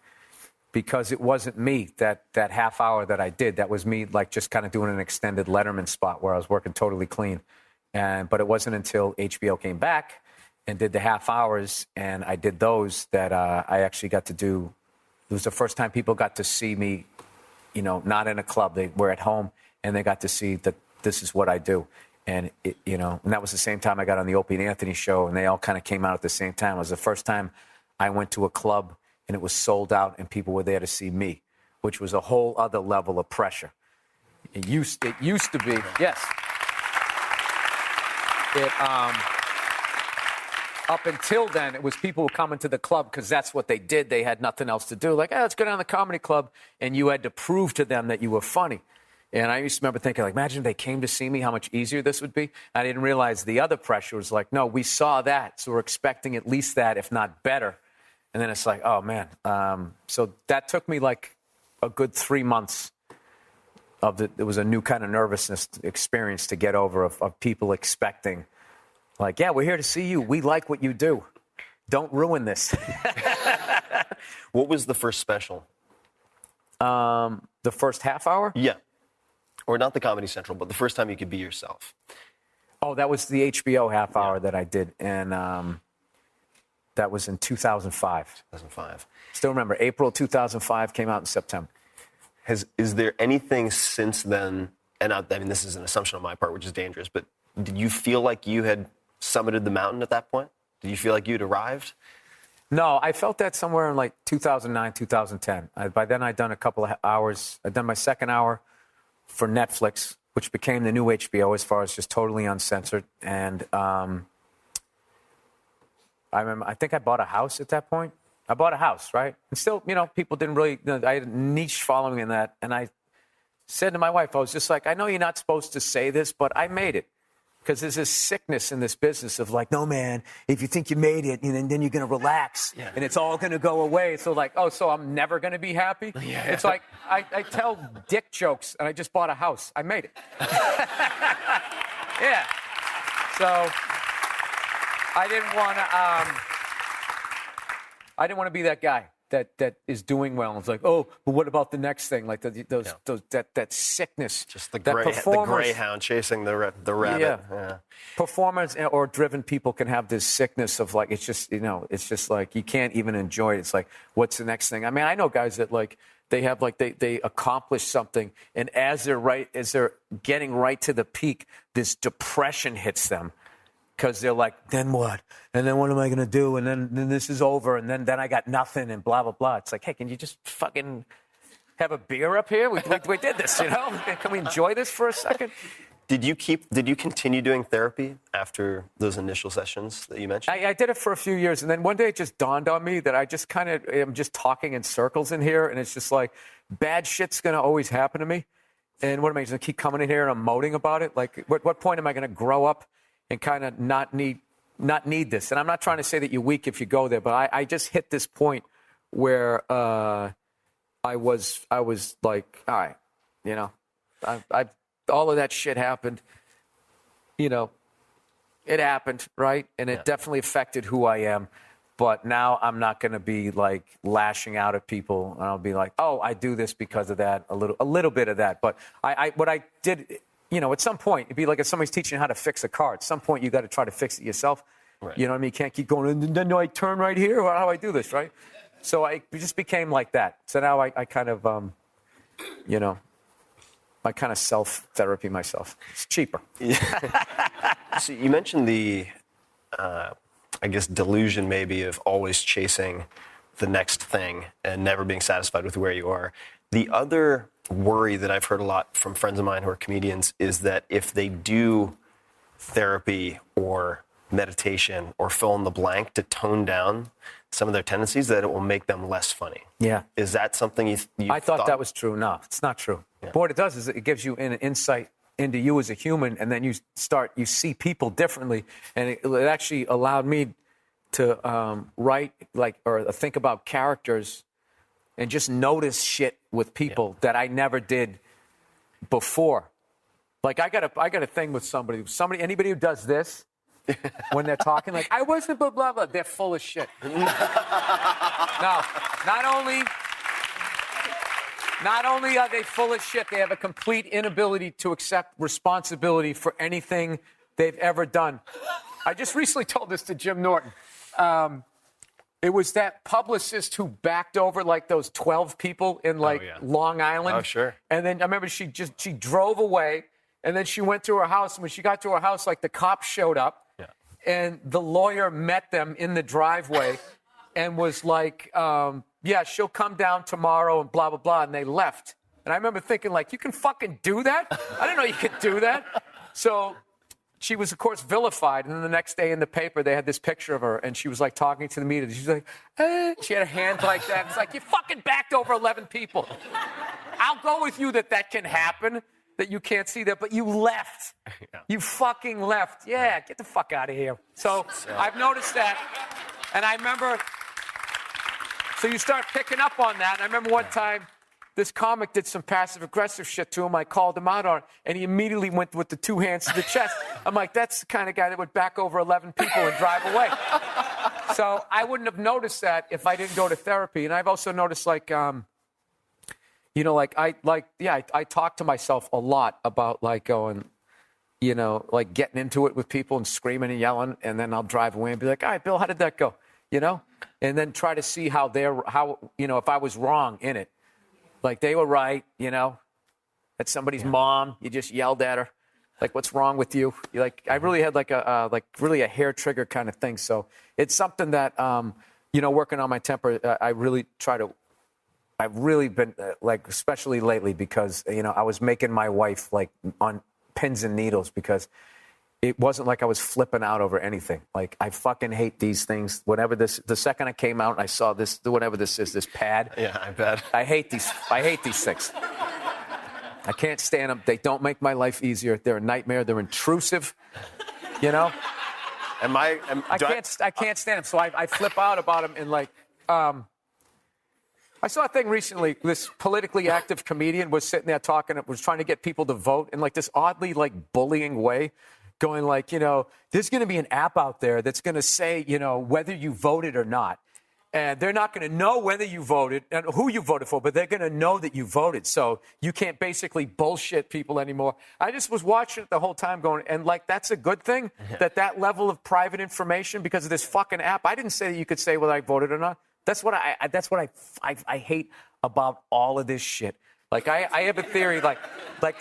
because it wasn't me, that half hour that I did. That was me, like, just kind of doing an extended Letterman spot where I was working totally clean. But it wasn't until HBO came back and did the half hours, and I did those, that I actually got to do. It was the first time people got to see me, not in a club. They were at home, and they got to see that this is what I do. And, and that was the same time I got on the Opie and Anthony show, and they all kind of came out at the same time. It was the first time I went to a club, and it was sold out, and people were there to see me, which was a whole other level of pressure. It used to be, yes. Up until then, it was people who come into the club because that's what they did. They had nothing else to do. Like, let's go down to the comedy club. And you had to prove to them that you were funny. And I used to remember thinking, like, imagine if they came to see me, how much easier this would be. I didn't realize the other pressure was like, no, we saw that, so we're expecting at least that, if not better. And then it's like, oh, man. So that took me like a good 3 months it was a new kind of nervousness experience to get over of people expecting, like, yeah, we're here to see you. We like what you do. Don't ruin this. What was the first special? The first half hour? Yeah. Or not the Comedy Central, but the first time you could be yourself. Oh, that was the HBO half hour that I did. And that was in 2005. 2005. Still remember, April 2005, came out in September. Is there anything since then, and I mean, this is an assumption on my part, which is dangerous, but did you feel like you had summited the mountain at that point? Did you feel like you'd arrived? No, I felt that somewhere in like 2009, 2010. By then, I'd done a couple of hours. I'd done my second hour for Netflix, which became the new HBO as far as just totally uncensored. And I remember, I think I bought a house at that point. I bought a house, right? And still, people didn't really, I had a niche following in that. And I said to my wife, I was just like, I know you're not supposed to say this, but I made it. Because there's this sickness in this business of like, no, man, if you think you made it, then you're going to relax and it's all going to go away. So like, oh, so I'm never going to be happy? Yeah. It's like, I tell dick jokes and I just bought a house. I made it. Yeah. So I didn't want to be that guy that is doing well. It's like, oh, but what about the next thing? Like that sickness. Just the greyhound chasing the rabbit. Yeah. Performers or driven people can have this sickness of like, it's just like you can't even enjoy it. It's like, what's the next thing? I mean, I know guys that like they have like they accomplish something, and as they're getting right to the peak, this depression hits them. Because they're like, then what? And then what am I going to do? And then this is over. And then I got nothing and blah, blah, blah. It's like, hey, can you just fucking have a beer up here? We did this, Can we enjoy this for a second? Did you continue doing therapy after those initial sessions that you mentioned? I did it for a few years. And then one day it just dawned on me that I just kind of am just talking in circles in here. And it's just like, bad shit's going to always happen to me. And what am I going to keep coming in here and I'm moaning about it? Like, what point am I going to grow up and kind of not need this? And I'm not trying to say that you're weak if you go there, but I just hit this point where I was like, all right, I all of that shit happened, it happened, right? And it definitely affected who I am. But now I'm not going to be like lashing out at people, and I'll be like, oh, I do this because of that, a little bit of that. But what I did. At some point, it'd be like if somebody's teaching you how to fix a car. At some point, you got to try to fix it yourself. Right. You know what I mean? You can't keep going, and then I turn right here, or how do I do this, right? So it just became like that. So now I kind of, I kind of self-therapy myself. It's cheaper. So you mentioned the, delusion maybe of always chasing the next thing and never being satisfied with where you are. The other worry that I've heard a lot from friends of mine who are comedians is that if they do therapy or meditation or fill in the blank to tone down some of their tendencies, that it will make them less funny. Yeah. Is that something you I thought that was true. No, it's not true. Yeah. But what it does is it gives you an insight into you as a human, and then you see people differently. And it actually allowed me to write or think about characters and just notice shit with people that I never did before. Like I got a thing with anybody who does this when they're talking, like, I wasn't blah, blah, blah, they're full of shit. Now, not only are they full of shit, they have a complete inability to accept responsibility for anything they've ever done. I just recently told this to Jim Norton. It was that publicist who backed over like those 12 people in Long Island. Oh, sure. And then I remember she drove away, and then she went to her house. And when she got to her house, like the cops showed up, and the lawyer met them in the driveway, and was like, she'll come down tomorrow and blah blah blah. And they left. And I remember thinking, like, you can fucking do that? I didn't know you could do that. So she was, of course, vilified. And then the next day in the paper, they had this picture of her, and she was, like, talking to the media. She's like, she had a hand like that. It's like, you fucking backed over 11 people. I'll go with you that can happen, that you can't see that, but you left. Yeah. You fucking left. Yeah, get the fuck out of here. So I've noticed that. And I remember, so you start picking up on that. And I remember one time, this comic did some passive-aggressive shit to him. I called him out on it, and he immediately went with the 2 hands to the chest. I'm like, that's the kind of guy that would back over 11 people and drive away. So I wouldn't have noticed that if I didn't go to therapy. And I've also noticed, like, you know, I talk to myself a lot about, like, going, you know, like getting into it with people and screaming and yelling, and then I'll drive away and be like, all right, Bill, how did that go? You know? And then try to see how, you know, if I was wrong in it. Like, they were right, you know? At somebody's mom, you just yelled at her. Like, what's wrong with you? You're like, I really had like really a hair trigger kind of thing. So it's something that, you know, working on my temper, I've really been, like, especially lately, because, you know, I was making my wife, like, on pins and needles, because it wasn't like I was flipping out over anything. Like, I fucking hate these things. The second I came out and I saw this, whatever this is, this pad. Yeah, I bet. I hate these things. I can't stand them. They don't make my life easier. They're a nightmare. They're intrusive. You know? I can't stand them. So I flip out about them, and, like, I saw a thing recently. This politically active comedian was sitting there talking, was trying to get people to vote in, like, this oddly, like, bullying way, going like, you know, there's going to be an app out there that's going to say, you know, whether you voted or not. And they're not going to know whether you voted and who you voted for, but they're going to know that you voted. So you can't basically bullshit people anymore. I just was watching it the whole time going, and, like, that's a good thing, that level of private information, because of this fucking app. I didn't say that you could say whether I voted or not. That's what I hate about all of this shit. Like, I have a theory, like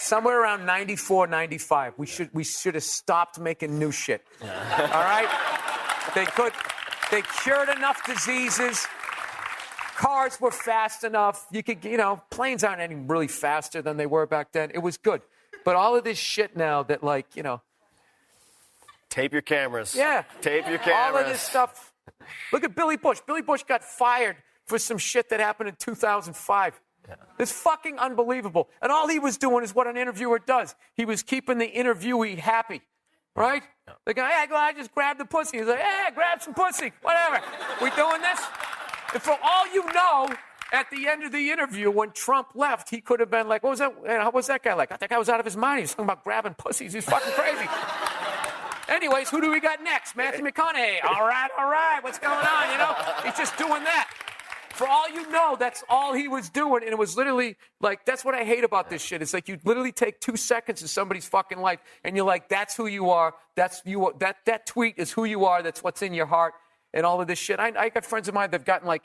somewhere around 94, 95, we should have stopped making new shit. All right? They cured enough diseases. Cars were fast enough. You could, you know, planes aren't any really faster than they were back then. It was good. But all of this shit now that, like, you know. Tape your cameras. Yeah. Tape your cameras. All of this stuff. Look at Billy Bush. Billy Bush got fired for some shit that happened in 2005. Yeah. It's fucking unbelievable. And all he was doing is what an interviewer does. He was keeping the interviewee happy, right? Yeah. The guy, hey, I just grabbed the pussy. He's like, hey, grab some pussy, whatever. We doing this? And for all you know, at the end of the interview, when Trump left, he could have been like, what was that? How was that guy like? I think I was out of his mind. He was talking about grabbing pussies. He's fucking crazy. Anyways, who do we got next? Matthew McConaughey. All right. What's going on, you know? He's just doing that. For all you know, that's all he was doing. And it was literally, like, that's what I hate about this shit. It's like you literally take 2 seconds of somebody's fucking life, and you're like, that's who you are. That's you. That tweet is who you are. That's what's in your heart and all of this shit. I got friends of mine that have gotten, like,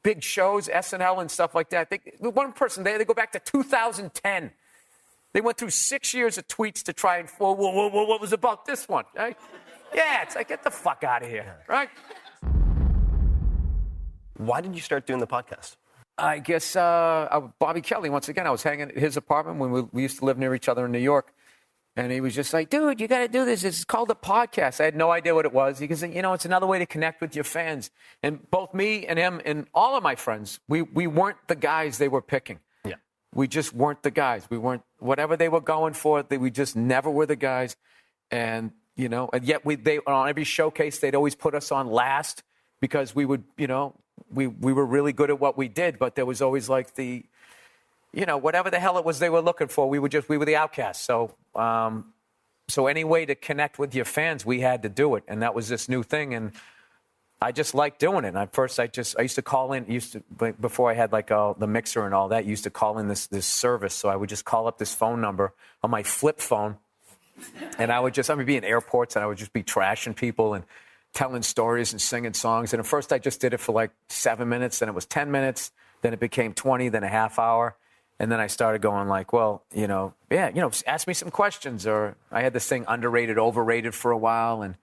big shows, SNL and stuff like that. One person, they go back to 2010. They went through 6 years of tweets to try and, what was about this one? Right? Yeah, it's like, get the fuck out of here, right? Why did you start doing the podcast? I guess Bobby Kelly, once again, I was hanging at his apartment when we used to live near each other in New York. And he was just like, dude, you got to do this. It's called a podcast. I had no idea what it was. Because, you know, it's another way to connect with your fans. And both me and him and all of my friends, we weren't the guys they were picking. Yeah. We just weren't the guys. We weren't, whatever they were going for, we just never were the guys. And, you know, and yet they on every showcase, they'd always put us on last because we would, you know, we were really good at what we did. But there was always like the, you know, whatever the hell it was they were looking for, we were the outcasts. So any way to connect with your fans, we had to do it. And that was this new thing. And I just liked doing it. And at first, I used to call in, before I had like the mixer and all that, used to call in this service. So I would just call up this phone number on my flip phone. And I would be in airports and I would just be trashing people and telling stories and singing songs. And at first, I just did it for like 7 minutes. Then it was 10 minutes. Then it became 20, then a half hour. And then I started going like, well, ask me some questions. Or I had this thing, underrated, overrated, for a while, and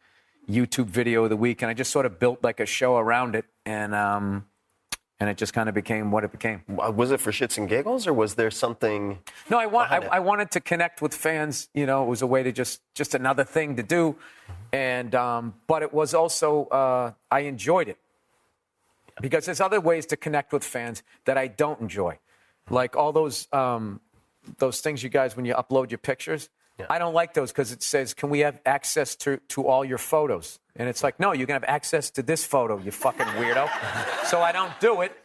YouTube video of the week. And I just sort of built like a show around it. And it just kind of became what it became. Was it for shits and giggles, or was there something? No, I wanted to connect with fans. You know, it was a way to just another thing to do. And but it was also I enjoyed it because there's other ways to connect with fans that I don't enjoy. Like all those things you guys, when you upload your pictures, yeah. I don't like those because it says, can we have access to all your photos? And it's like, no, you can have access to this photo, you fucking weirdo. So I don't do it.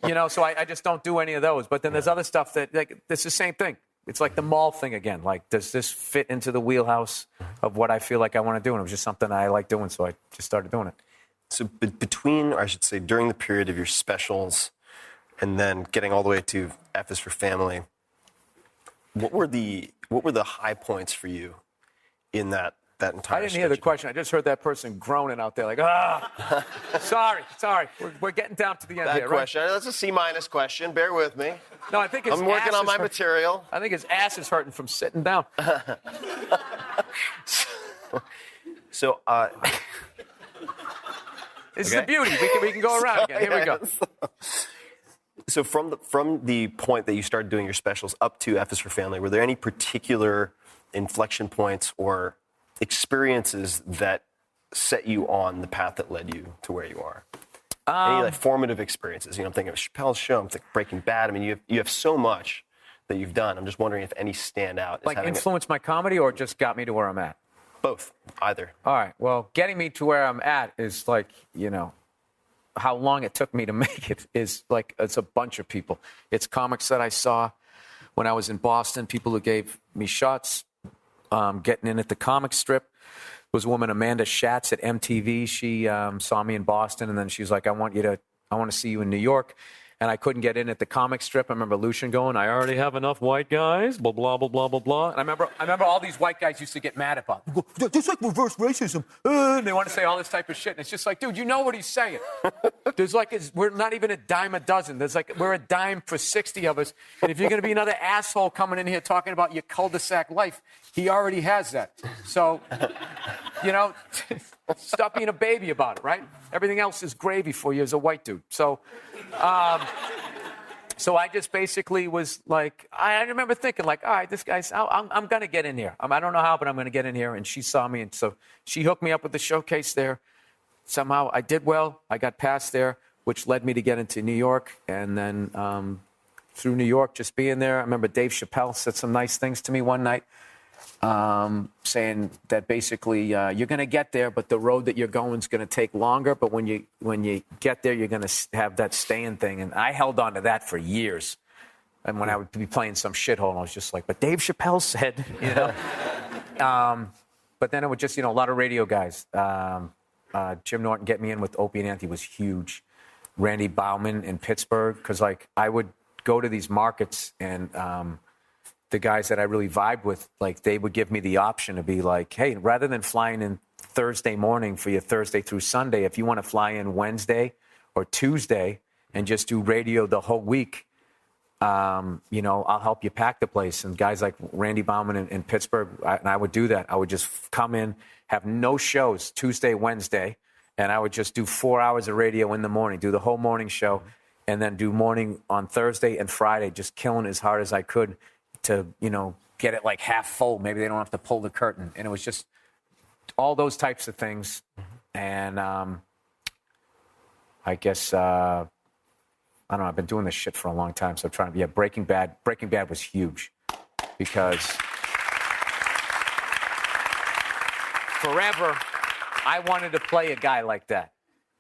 You know, so I just don't do any of those. But then there's other stuff that, like, it's the same thing. It's like the mall thing again. Like, does this fit into the wheelhouse of what I feel like I want to do? And it was just something I like doing, so I just started doing it. So between, or I should say, during the period of your specials and then getting all the way to F is for Family, what were the high points for you in that entire I didn't hear the question. I just heard that person groaning out there like, sorry. We're getting down to the end that here, question. That's a C- question. Bear with me. No, I think his I'm working ass on my is material. I think his ass is hurting from sitting down. So, This is the beauty. We can go around again. Here we go. So from the point that you started doing your specials up to F is for Family, were there any particular inflection points or experiences that set you on the path that led you to where you are? Any like formative experiences? You know, I'm thinking of Chappelle's Show. I'm thinking Breaking Bad. I mean, you have so much that you've done. I'm just wondering if any stand out. Like influenced my comedy or just got me to where I'm at? Both, either. All right. Well, getting me to where I'm at is like, you know, how long it took me to make it is like, it's a bunch of people. It's comics that I saw when I was in Boston, people who gave me shots, getting in at the comic strip. There was a woman, Amanda Schatz at MTV. She saw me in Boston, and then she was like, I want to see you in New York. And I couldn't get in at the comic strip. I remember Lucian going, I already have enough white guys, blah, blah, blah, blah, blah, blah. And I remember all these white guys used to get mad about it. Just like reverse racism. And they want to say all this type of shit. And it's just like, dude, you know what he's saying. There's like, we're not even a dime a dozen. We're a dime for 60 of us. And if you're going to be another asshole coming in here talking about your cul-de-sac life, he already has that. So, you know, stop being a baby about it, right? Everything else is gravy for you as a white dude. So I just basically was like, I remember thinking like, all right, this guy's, I'm going to get in here. I don't know how, but I'm going to get in here. And she saw me. And so she hooked me up with the showcase there. Somehow I did well. I got past there, which led me to get into New York. And then through New York, just being there, I remember Dave Chappelle said some nice things to me one night. Saying that basically you're going to get there, but the road that you're going is going to take longer. But when you get there, you're going to have that staying thing. And I held on to that for years. And when I would be playing some shithole, I was just like, but Dave Chappelle said, you know. But then it would just, you know, a lot of radio guys. Jim Norton get me in with Opie and Anthony was huge. Randy Bauman in Pittsburgh, because like I would go to these markets and the guys that I really vibed with, like they would give me the option to be like, hey, rather than flying in Thursday morning for your Thursday through Sunday, if you want to fly in Wednesday or Tuesday and just do radio the whole week, you know, I'll help you pack the place. And guys like Randy Bauman in Pittsburgh, and I would do that. I would just come in, have no shows Tuesday, Wednesday, and I would just do 4 hours of radio in the morning, do the whole morning show, and then do morning on Thursday and Friday, just killing as hard as I could to, you know, get it like half full. Maybe they don't have to pull the curtain. And it was just all those types of things. And I guess, I don't know, I've been doing this shit for a long time. So I'm trying to, Breaking Bad was huge because forever I wanted to play a guy like that.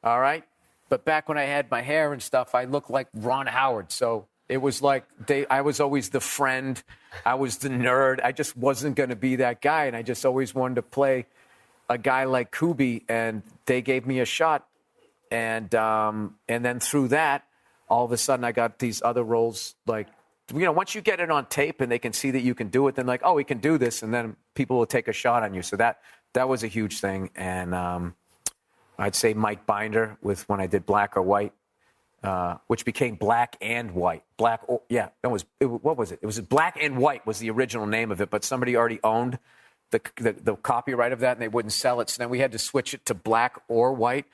All right. But back when I had my hair and stuff, I looked like Ron Howard. So it was like I was always the friend. I was the nerd. I just wasn't going to be that guy. And I just always wanted to play a guy like Kubi. And they gave me a shot. And then through that, all of a sudden I got these other roles. Like, you know, once you get it on tape and they can see that you can do it, then like, oh, we can do this. And then people will take a shot on you. So that was a huge thing. And I'd say Mike Binder with when I did Black or White. Which became Black and White. What was it? It was Black and White was the original name of it, but somebody already owned the copyright of that, and they wouldn't sell it. So then we had to switch it to Black or White,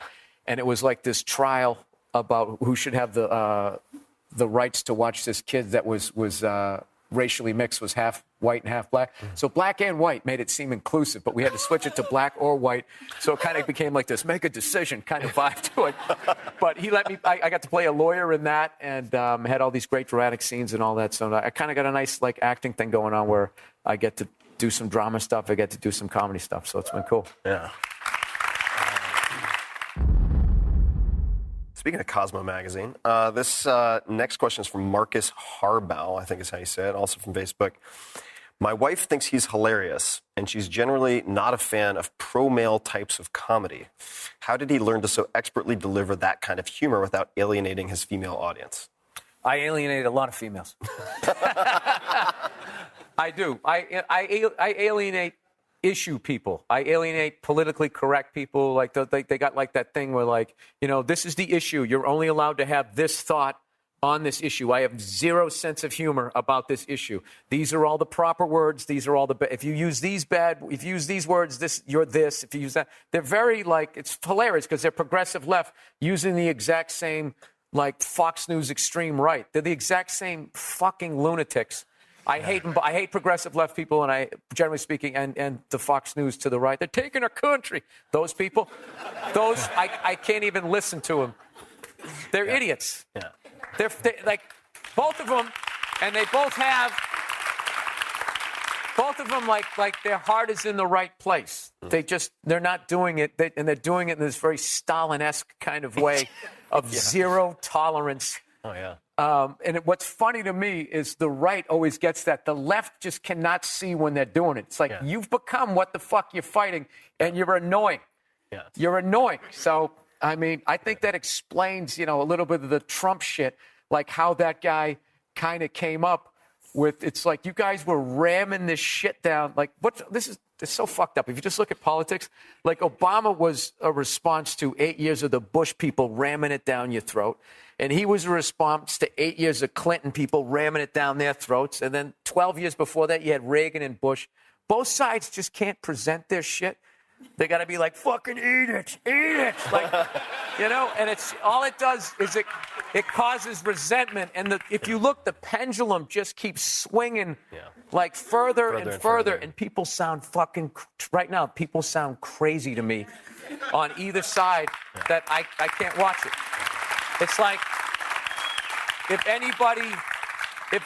and it was like this trial about who should have the rights to watch this kid that was racially mixed, was half white and half black. So Black and White made it seem inclusive, but we had to switch it to Black or White. So it kind of became like this make a decision kind of vibe to it. But he let me, I got to play a lawyer in that and had all these great dramatic scenes and all that. So I kind of got a nice like acting thing going on where I get to do some drama stuff. I get to do some comedy stuff. So it's been cool. Yeah. Speaking of Cosmo magazine, this next question is from Marcus Harbaugh, I think is how you say it, also from Facebook. My wife thinks he's hilarious, and she's generally not a fan of pro-male types of comedy. How did he learn to so expertly deliver that kind of humor without alienating his female audience? I alienated a lot of females. I do. I alienate issue people. I alienate politically correct people. Like they got like that thing where like, you know, this is the issue. You're only allowed to have this thought on this issue. I have zero sense of humor about this issue. These are all the proper words. These are all the if you use these words, you're this. If you use that, they're very like, it's hilarious because they're progressive left using the exact same like Fox News extreme right. They're the exact same fucking lunatics. I hate them. I hate progressive left people, and I, generally speaking, and the Fox News to the right. They're taking our country. Those people, I can't even listen to them. They're idiots. Yeah. They're like both of them, and they both have like their heart is in the right place. They're not doing it, and they're doing it in this very Stalin-esque kind of way of zero tolerance. Oh yeah. What's funny to me is the right always gets that. The left just cannot see when they're doing it. It's like you've become what the fuck you're fighting, and you're annoying. Yeah. You're annoying. So, I mean, I think that explains, you know, a little bit of the Trump shit, like how that guy kind of came up with. It's like you guys were ramming this shit down. Like, it's so fucked up. If you just look at politics, like Obama was a response to 8 years of the Bush people ramming it down your throat. And he was a response to 8 years of Clinton people ramming it down their throats. And then 12 years before that, you had Reagan and Bush. Both sides just can't present their shit. They got to be like, fucking eat it. Like, you know, and it's all it does is it causes resentment. And if you look, the pendulum just keeps swinging like further and further. And people sound right now, people sound crazy to me on either side that I can't watch it. It's like if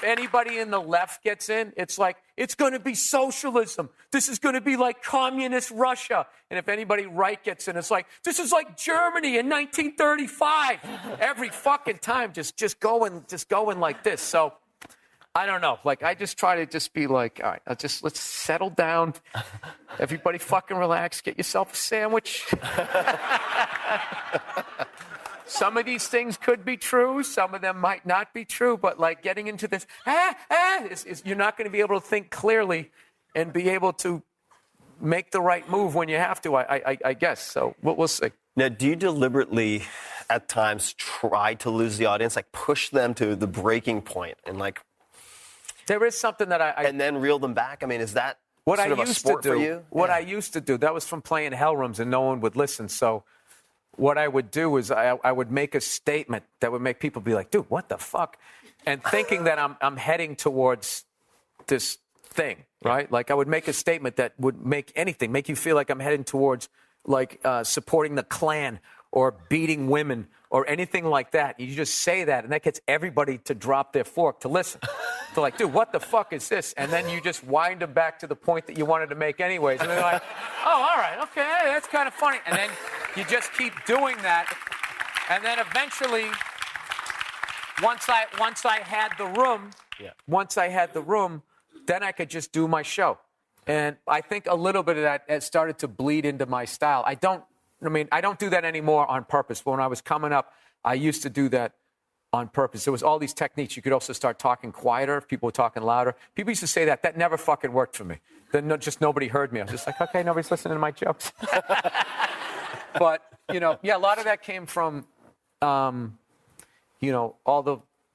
anybody in the left gets in, it's like, it's going to be socialism. This is going to be like communist Russia. And if anybody right gets in, it's like, this is like Germany in 1935. Every fucking time, just going like this. So I don't know. Like, I just try to just be like, all right, let's settle down. Everybody fucking relax. Get yourself a sandwich. Some of these things could be true. Some of them might not be true. But like getting into this, you're not going to be able to think clearly and be able to make the right move when you have to, I guess. So we'll see. Now, do you deliberately at times try to lose the audience, like push them to the breaking point and like... There is something that and then reel them back? I mean, is that what sort of I a used sport to do, for you? What I used to do, that was from playing hell rooms and no one would listen. So what I would do is I would make a statement that would make people be like, dude, what the fuck? And thinking that I'm heading towards this thing, right? Like I would make a statement that would make you feel like I'm heading towards like supporting the Klan or beating women or anything like that. You just say that, and that gets everybody to drop their fork to listen. They're like, dude, what the fuck is this? And then you just wind them back to the point that you wanted to make anyways. And they're like, oh, all right, okay, that's kind of funny. And then you just keep doing that. And then eventually, once I had the room, then I could just do my show. And I think a little bit of that has started to bleed into my style. I don't do that anymore on purpose. But when I was coming up, I used to do that on purpose. There was all these techniques. You could also start talking quieter if people were talking louder. People used to say that. That never fucking worked for me. Then just nobody heard me. I was just like, okay, nobody's listening to my jokes. But, a lot of that came from, all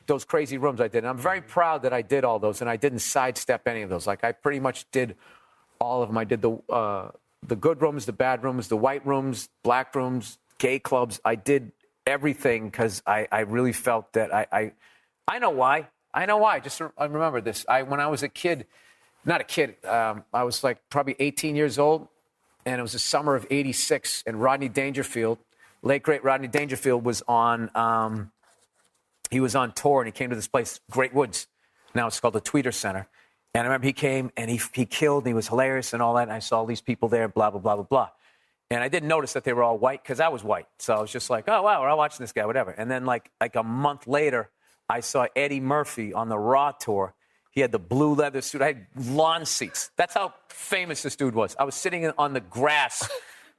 those crazy rooms I did. And I'm very proud that I did all those, and I didn't sidestep any of those. Like, I pretty much did all of them. I did the good rooms, the bad rooms, the white rooms, black rooms, gay clubs. I did everything because I really felt that I know why. I remember this. When I was a kid, not a kid, I was like probably 18 years old, and it was the summer of '86, and Rodney Dangerfield, late great Rodney Dangerfield, was on. He was on tour, and he came to this place, Great Woods. Now it's called the Tweeter Center. And I remember he came, and he killed, and he was hilarious and all that, and I saw all these people there, blah, blah, blah, blah, blah. And I didn't notice that they were all white because I was white. So I was just like, oh, wow, we're all watching this guy, whatever. And then like a month later, I saw Eddie Murphy on the Raw tour. He had the blue leather suit. I had lawn seats. That's how famous this dude was. I was sitting on the grass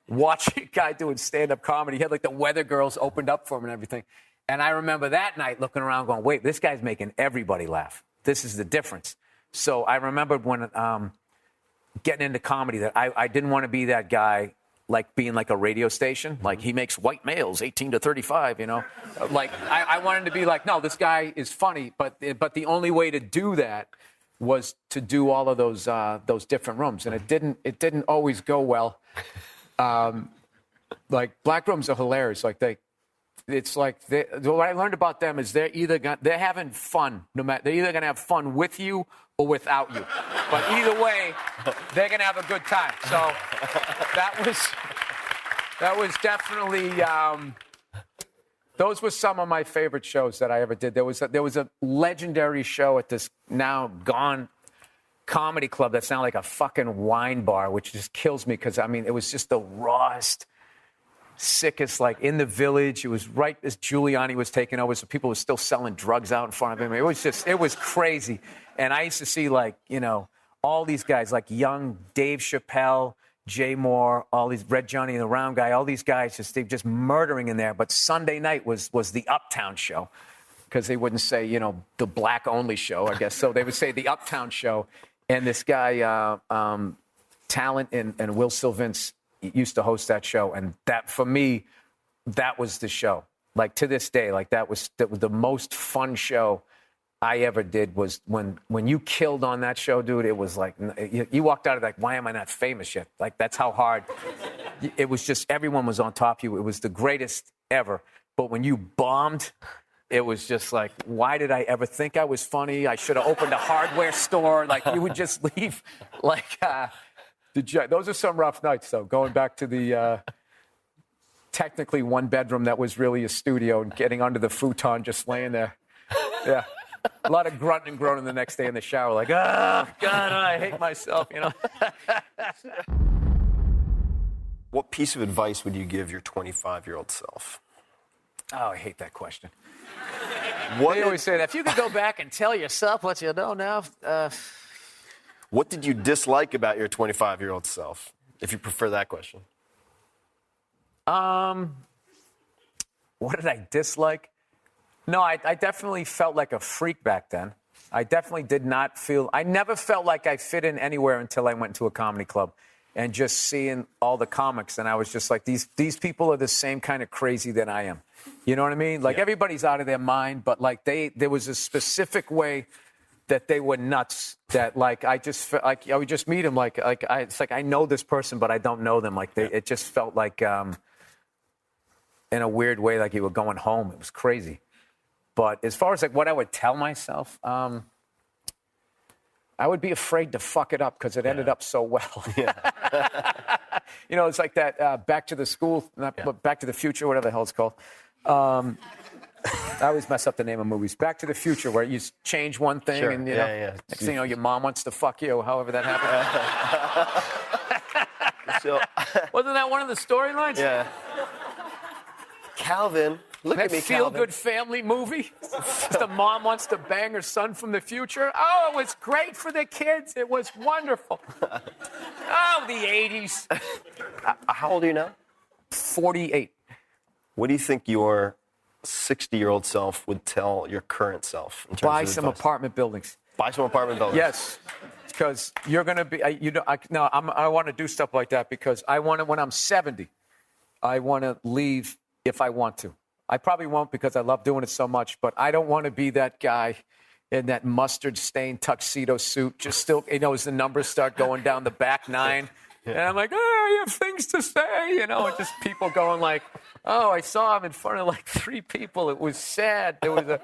watching a guy doing stand-up comedy. He had like the Weather Girls opened up for him and everything. And I remember that night looking around going, wait, this guy's making everybody laugh. This is the difference. So I remembered when getting into comedy that I didn't want to be that guy like being like a radio station. Like he makes white males 18 to 35, you know. Like I wanted to be like, no, this guy is funny. But the only way to do that was to do all of those different rooms. And it didn't always go well. Like black rooms are hilarious. Like what I learned about them is they're having fun. They're either gonna have fun with you or without you. But either way, they're gonna have a good time. So that was definitely. Those were some of my favorite shows that I ever did. There was a legendary show at this now gone comedy club that's now like a fucking wine bar, which just kills me because I mean it was just the rawest, sickest, like in the Village. It was right as Giuliani was taking over, so people were still selling drugs out in front of him. It was crazy. And I used to see like, you know, all these guys like young Dave Chappelle, Jay Moore, all these Red Johnny and the Round Guy, all these guys just murdering in there. But Sunday night was the Uptown show because they wouldn't say, you know, the black only show, I guess. So they would say the Uptown show. And this guy, Talent and Will Sylvince used to host that show. And that, for me, that was the show. Like, to this day, like, that was the most fun show I ever did was when you killed on that show, dude, it was like, you walked out of like, why am I not famous yet? Like, that's how hard. It was just, everyone was on top of you. It was the greatest ever. But when you bombed, it was just like, why did I ever think I was funny? I should have opened a hardware store. Like, you would just leave. Like, those are some rough nights, though. Going back to the technically one bedroom that was really a studio and getting under the futon, just laying there. Yeah. A lot of grunting and groaning the next day in the shower. Like, oh, God, I hate myself, you know. What piece of advice would you give your 25-year-old self? Oh, I hate that question. They always say that. If you could go back and tell yourself what you know now. What did you dislike about your 25-year-old self, if you prefer that question? What did I dislike? No, I definitely felt like a freak back then. I definitely did not feel... I never felt like I fit in anywhere until I went to a comedy club. And just seeing all the comics, and I was just like, these people are the same kind of crazy that I am. You know what I mean? Like, everybody's out of their mind, but like there was a specific way that they were nuts. That like I just felt like I would just meet them. It's like I know this person, but I don't know them. Like it just felt like in a weird way, like you were going home. It was crazy. But as far as like what I would tell myself, I would be afraid to fuck it up because it ended up so well. Yeah. You know, it's like that Back to the Future, whatever the hell it's called. I always mess up the name of movies. Back to the Future, where you change one thing and, you know, next thing you know, your mom wants to fuck you, however that happened. Wasn't that one of the storylines? Yeah. Calvin. Look at me, feel-good family movie. The mom wants to bang her son from the future. Oh, it was great for the kids. It was wonderful. Oh, the 80s. How old are you now? 48. What do you think your 60-year-old self would tell your current self? In terms Buy of some advice? apartment buildings. Buy some apartment buildings. Yes, because you're going to be. I want to do stuff like that because I want to. When I'm 70, I want to leave if I want to. I probably won't because I love doing it so much, but I don't want to be that guy in that mustard-stained tuxedo suit, just still, you know, as the numbers start going down the back nine. Yeah. And I'm like, oh, I have things to say, you know, and just people going like, oh, I saw him in front of like 3 people. It was sad. There was a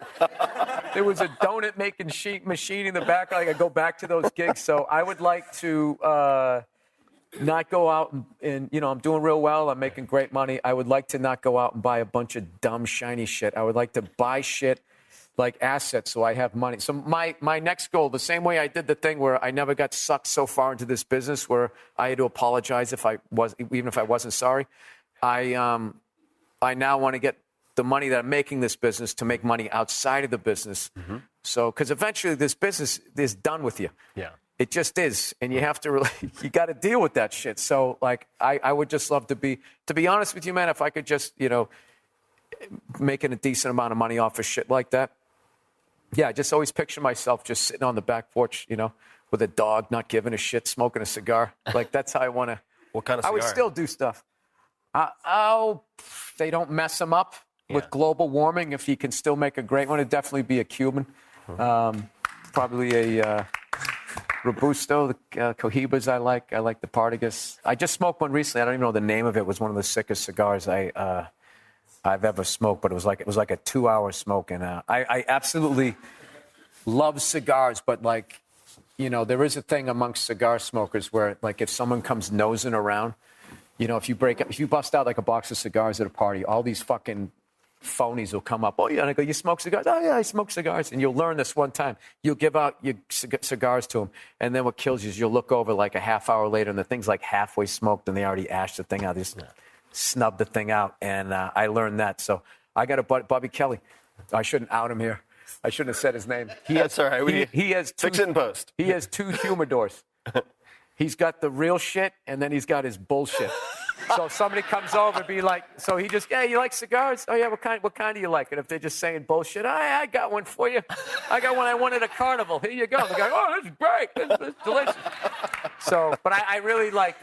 donut making machine in the back. Like I go back to those gigs. So I would like to not go out and, you know, I'm doing real well. I'm making great money. I would like to not go out and buy a bunch of dumb, shiny shit. I would like to buy shit like assets, so I have money. So my next goal, the same way I did the thing where I never got sucked so far into this business where I had to apologize even if I wasn't sorry. I now want to get the money that I'm making this business to make money outside of the business. Mm-hmm. So, because eventually this business is done with you. Yeah. It just is. And you have to really, you got to deal with that shit. So, like, I would just love to be honest with you, man, if I could just, making a decent amount of money off of shit like that. Yeah, I just always picture myself just sitting on the back porch, with a dog, not giving a shit, smoking a cigar. Like, that's how I want to. What kind of cigar? I would still do stuff. They don't mess them up with global warming. If you can still make a great one, it'd definitely be a Cuban. Probably a Robusto, the Cohibas I like. I like the Partagas. I just smoked one recently. I don't even know the name of it. It was one of the sickest cigars I've ever smoked, but it was like a 2-hour smoke. And I absolutely love cigars, but there is a thing amongst cigar smokers where, like, if someone comes nosing around, if you bust out like a box of cigars at a party, all these fucking phonies will come up. Oh, yeah, and I go, you smoke cigars? Oh, yeah, I smoke cigars. And you'll learn this one time. You'll give out your cigars to them, and then what kills you is you'll look over like a half hour later, and the thing's like halfway smoked, and they already ashed the thing out. They just snubbed the thing out, and I learned that. So I got a Bobby Kelly. I shouldn't out him here. I shouldn't have said his name. That's all right. He has fix it in post. He has 2 humidors. He's got the real shit, and then he's got his bullshit. So if somebody comes over and be like, so he just, you like cigars? Oh, yeah, what kind do you like? And if they're just saying bullshit, I got one for you. I got one I won at a carnival. Here you go. The guy, oh, this is great. This is delicious. So, but I really like,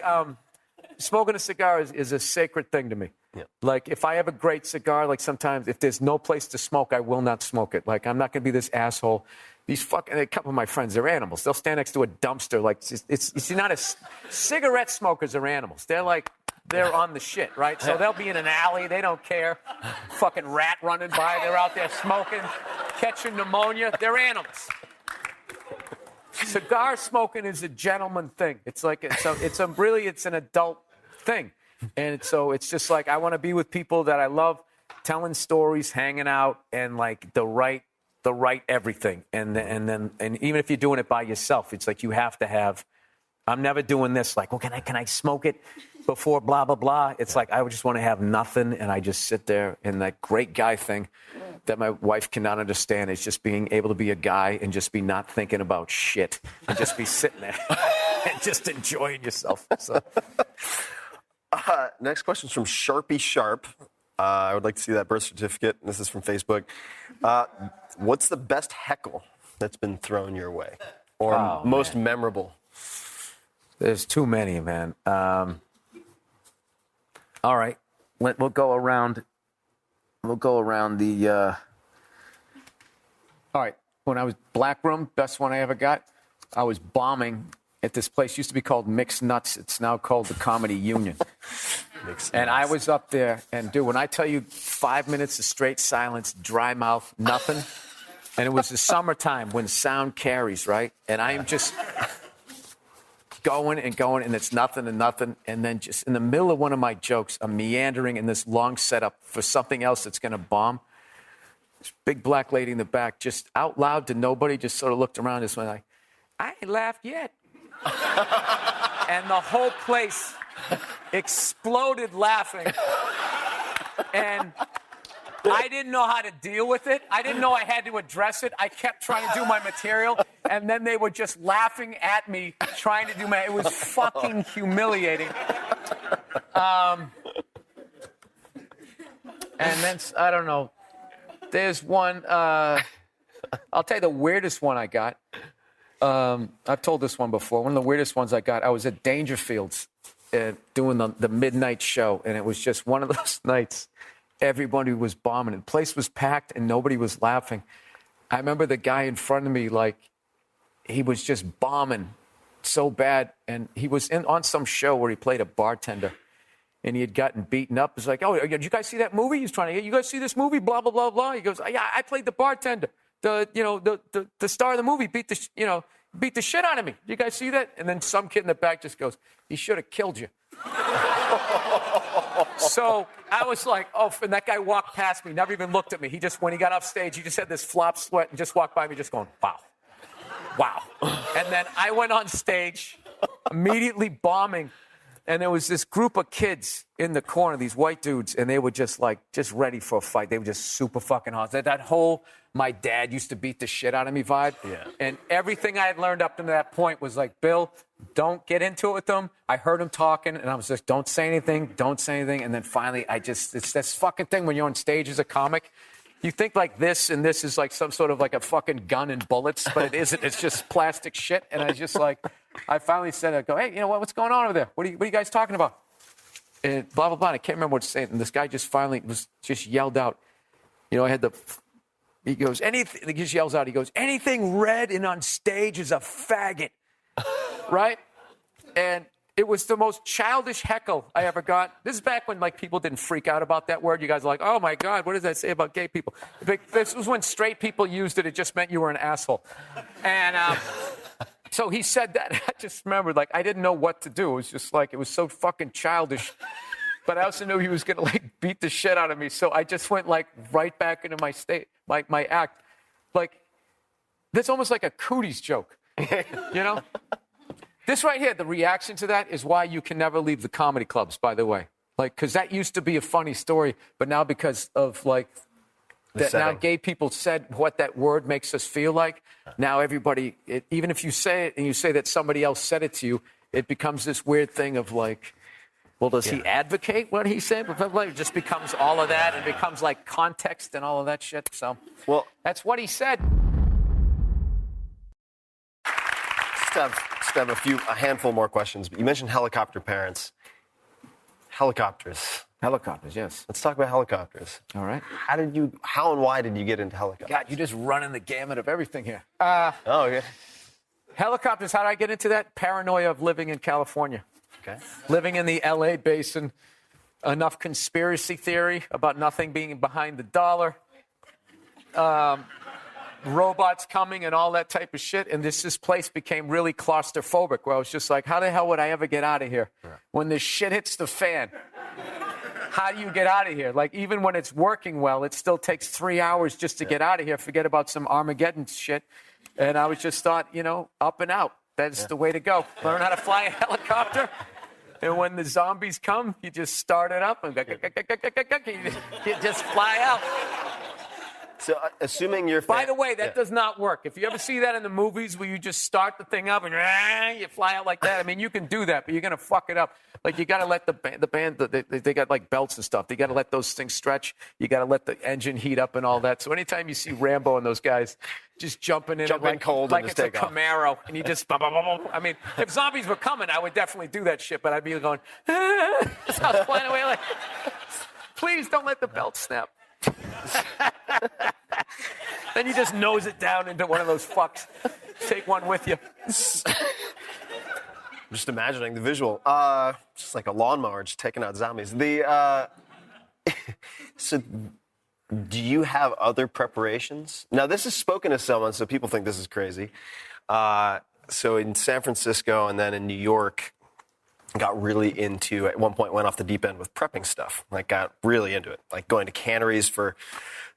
smoking a cigar is a sacred thing to me. Yeah. Like, if I have a great cigar, like sometimes if there's no place to smoke, I will not smoke it. Like, I'm not going to be this asshole. These a couple of my friends, they're animals. They'll stand next to a dumpster. Like, cigarette smokers are animals. They're on the shit, right? So they'll be in an alley. They don't care. Fucking rat running by. They're out there smoking, catching pneumonia. They're animals. Cigar smoking is a gentleman thing. It's like, it's an adult thing. And so it's just like, I want to be with people that I love, telling stories, hanging out, and like the right everything. And even if you're doing it by yourself, it's like you have to have. I'm never doing this. Like, well, can I smoke it before blah blah blah? It's like I would just want to have nothing, and I just sit there. And that great guy thing that my wife cannot understand is just being able to be a guy and just be not thinking about shit and just be sitting there and just enjoying yourself. So. Next question is from Sharpie Sharp. I would like to see that birth certificate. This is from Facebook. What's the best heckle that's been thrown your way, or most memorable? There's too many, man. All right, we'll go around. We'll go around the. All right, when I was Black Room, best one I ever got. I was bombing at this place. Used to be called Mixed Nuts. It's now called the Comedy Union. And I was up there, and dude, when I tell you 5 minutes of straight silence, dry mouth, nothing, and it was the summertime when sound carries, right? And I am just going, and it's nothing and nothing, and then just in the middle of one of my jokes, I'm meandering in this long setup for something else that's going to bomb. This big black lady in the back, just out loud to nobody, just sort of looked around this way like, I ain't laughed yet. And the whole place exploded laughing. And I didn't know how to deal with it. I didn't know I had to address it. I kept trying to do my material, and then they were just laughing at me, trying to do my... It was fucking humiliating. And then, I don't know, there's one... I'll tell you the weirdest one I got. I've told this one before. One of the weirdest ones I got, I was at Dangerfield's doing the midnight show, and it was just one of those nights everybody was bombing. The place was packed, and nobody was laughing. I remember the guy in front of me, like, he was just bombing so bad, and he was on some show where he played a bartender, and he had gotten beaten up. It's like, oh, did you guys see that movie? He's trying to, you guys see this movie? Blah, blah, blah, blah. He goes, yeah, I played the bartender. The star of the movie beat the shit out of me. You guys see that? And then some kid in the back just goes, he should have killed you. So I was like, oh, and that guy walked past me, never even looked at me. He just, when he got off stage, he just had this flop sweat and just walked by me just going, wow. Wow. And then I went on stage, immediately bombing. And there was this group of kids in the corner, these white dudes, and they were just ready for a fight. They were just super fucking hot. That whole, my dad used to beat the shit out of me vibe. Yeah. And everything I had learned up to that point was like, Bill, don't get into it with them. I heard him talking, and I was just, don't say anything. And then finally, it's this fucking thing when you're on stage as a comic. You think like this, and this is like some sort of like a fucking gun and bullets, but it isn't. It's just plastic shit. And I just like, I finally said, I go, hey, you know what? What's going on over there? What are you guys talking about? And blah, blah, blah. And I can't remember what to say. And this guy just finally just yelled out, you know, he goes, anything, he just yells out, he goes, anything red and on stage is a faggot. Right? And it was the most childish heckle I ever got. This is back when, like, people didn't freak out about that word. You guys are like, oh, my God, what does that say about gay people? This was when straight people used it. It just meant you were an asshole. And so he said that. I just remembered, like, I didn't know what to do. It was just like, it was so fucking childish. But I also knew he was going to, like, beat the shit out of me. So I just went, like, right back into my state, like, my act. Like, that's almost like a cooties joke, you know? This right here, the reaction to that is why you can never leave the comedy clubs, by the way. Like, because that used to be a funny story, but now because of, like, that now gay people said what that word makes us feel like, now everybody, even if you say it and you say that somebody else said it to you, it becomes this weird thing of, like, well, does he advocate what he said? It just becomes all of that and becomes, like, context and all of that shit. So, well, that's what he said. Just have a handful more questions. But you mentioned helicopter parents. Helicopters, yes. Let's talk about helicopters. All right. How and why did you get into helicopters? God, you're just running the gamut of everything here. Okay. Helicopters, how did I get into that? Paranoia of living in California. Okay. Living in the LA basin, enough conspiracy theory about nothing being behind the dollar. Robots coming and all that type of shit. And this place became really claustrophobic where I was just like, how the hell would I ever get out of here? Yeah. When this shit hits the fan, how do you get out of here? Like, even when it's working well, it still takes 3 hours just to get out of here. Forget about some Armageddon shit. And I was just thought, you know, up and out. That's the way to go. Learn how to fly a helicopter. And when the zombies come, you just start it up and you just fly out. So, assuming you're... By the way, that does not work. If you ever see that in the movies where you just start the thing up and you fly out like that, I mean, you can do that, but you're going to fuck it up. Like, you got to let the band, they got, like, belts and stuff. They got to let those things stretch. You got to let the engine heat up and all that. So anytime you see Rambo and those guys just jumping in cold like and it's a Camaro, and you just... I mean, if zombies were coming, I would definitely do that shit, but I'd be going... So I was flying away like... Please don't let the belt snap. Then you just nose it down into one of those fucks. Take one with you. I'm just imagining the visual. Just like a lawnmower just taking out zombies. So do you have other preparations? Now, this is spoken to someone, so people think this is crazy. So in San Francisco and then in New York, got really into, at one point went off the deep end with prepping stuff. Like, got really into it. Like going to canneries for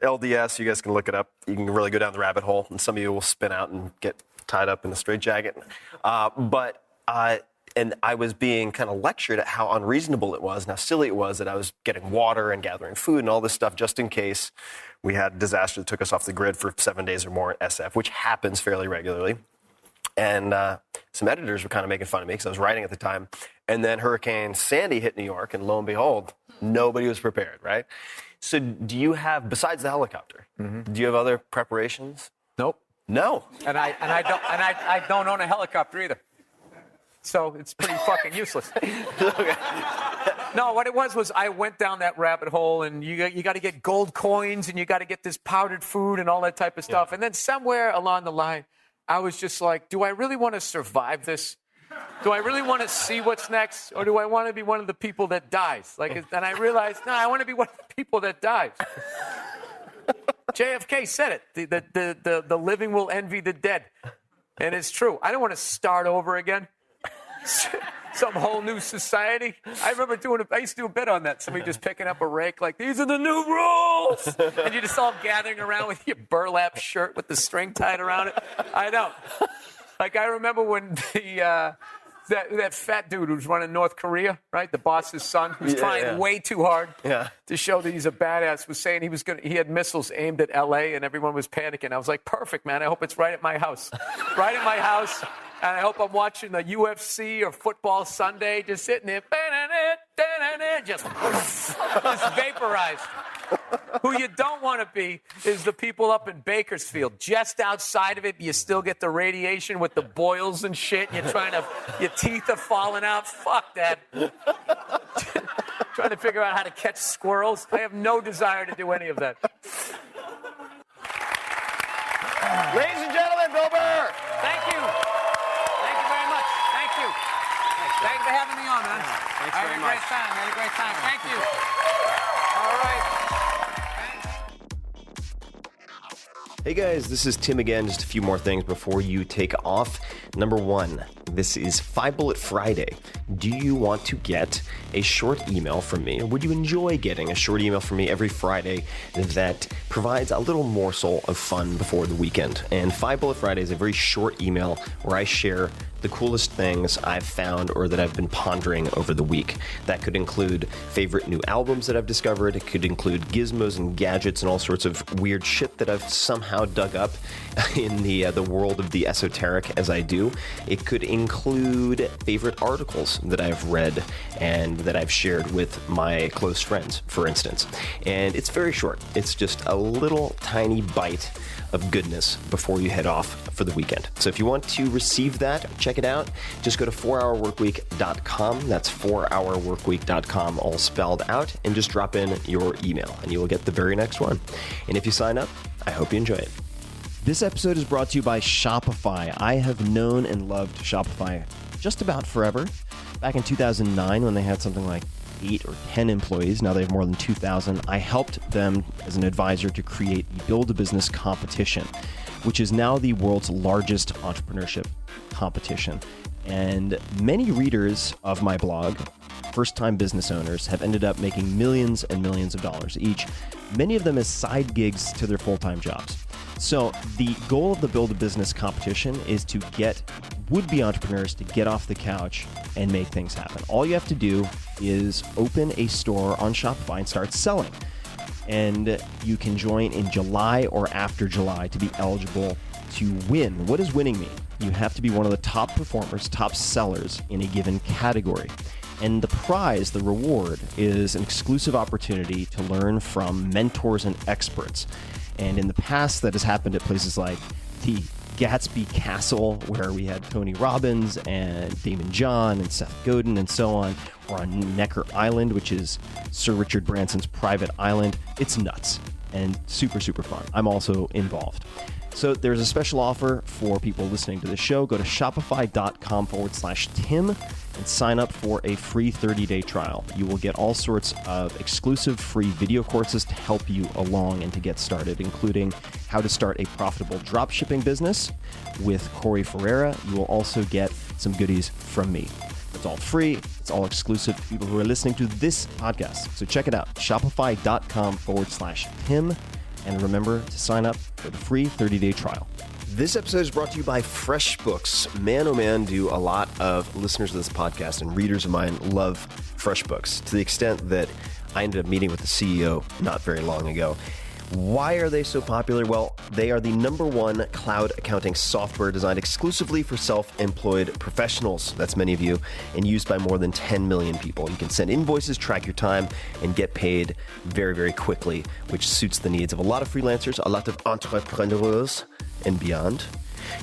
LDS. You guys can look it up. You can really go down the rabbit hole, and some of you will spin out and get tied up in a straitjacket. And I was being kind of lectured at how unreasonable it was and how silly it was that I was getting water and gathering food and all this stuff just in case we had a disaster that took us off the grid for 7 days or more at SF, which happens fairly regularly. And some editors were kind of making fun of me because I was writing at the time. And then Hurricane Sandy hit New York, and lo and behold, nobody was prepared, right? So do you have, besides the helicopter, do you have other preparations? Nope. No. And I don't own a helicopter either. So it's pretty fucking useless. Okay. No, what it was I went down that rabbit hole, and you got to get gold coins, and you got to get this powdered food and all that type of stuff. Yeah. And then somewhere along the line, I was just like, do I really want to survive this? Do I really want to see what's next? Or do I want to be one of the people that dies? Like, and I realized, no, I want to be one of the people that dies. JFK said it. The living will envy the dead. And it's true. I don't want to start over again. some whole new society. I remember I used to do a bit on that. Somebody just picking up a rake like, these are the new rules. And you're just all gathering around with your burlap shirt with the string tied around it. I know. Like, I remember when that fat dude who was running North Korea, right? The boss's son, who was trying way too hard to show that he's a badass, was saying he had missiles aimed at LA and everyone was panicking. I was like, perfect, man. I hope it's right at my house. Right at my house. And I hope I'm watching the UFC or football Sunday, just sitting there, just vaporized. Who you don't want to be is the people up in Bakersfield. Just outside of it, you still get the radiation with the boils and shit. Your teeth are falling out. Fuck that. Trying to figure out how to catch squirrels. I have no desire to do any of that. Ladies and gentlemen, Bill Burr. Thank you. Thank you very much. Thank you. Thanks for having me on, man. Thanks I very had a much. great time. Thank you. All right. Hey guys, this is Tim again. Just a few more things before you take off. Number one, this is 5 Bullet Friday. Do you want to get a short email from me? Or would you enjoy getting a short email from me every Friday that provides a little morsel of fun before the weekend? And 5 Bullet Friday is a very short email where I share the coolest things I've found or that I've been pondering over the week. That could include favorite new albums that I've discovered. It could include gizmos and gadgets and all sorts of weird shit that I've somehow dug up in the world of the esoteric as I do. It could include favorite articles that I've read and that I've shared with my close friends, for instance. And it's very short. It's just a little tiny bite of goodness before you head off for the weekend. So if you want to receive that, check it out. Just go to 4hourworkweek.com. That's 4hourworkweek.com, all spelled out, and just drop in your email and you will get the very next one. And if you sign up, I hope you enjoy it. This episode is brought to you by Shopify. I have known and loved Shopify just about forever. Back in 2009 when they had something like 8 or 10 employees. Now they have more than 2,000. I helped them as an advisor to create the Build a Business competition, which is now the world's largest entrepreneurship competition. And many readers of my blog, first-time business owners, have ended up making millions and millions of dollars each, many of them as side gigs to their full-time jobs. So the goal of the Build a Business competition is to get would-be entrepreneurs to get off the couch and make things happen. All you have to do is open a store on Shopify and start selling. And you can join in July or after July to be eligible to win. What does winning mean? You have to be one of the top performers, top sellers in a given category. And the prize, the reward, is an exclusive opportunity to learn from mentors and experts. And in the past, that has happened at places like the Gatsby Castle, where we had Tony Robbins and Damon John and Seth Godin and so on, or on Necker Island, which is Sir Richard Branson's private island. It's nuts and super, super fun. I'm also involved. So there's a special offer for people listening to the show. Go to shopify.com/Tim and sign up for a free 30-day trial. You will get all sorts of exclusive free video courses to help you along and to get started, including how to start a profitable dropshipping business with Corey Ferreira. You will also get some goodies from me. It's all free. It's all exclusive to people who are listening to this podcast. So check it out, shopify.com/Tim. And remember to sign up for the free 30-day trial. This episode is brought to you by FreshBooks. Man, oh man, do a lot of listeners of this podcast and readers of mine love FreshBooks to the extent that I ended up meeting with the CEO not very long ago. Why are they so popular? Well, they are the #1 cloud accounting software designed exclusively for self-employed professionals. That's many of you, and used by more than 10 million people. You can send invoices, track your time, and get paid very, very quickly, which suits the needs of a lot of freelancers, a lot of entrepreneurs, and beyond.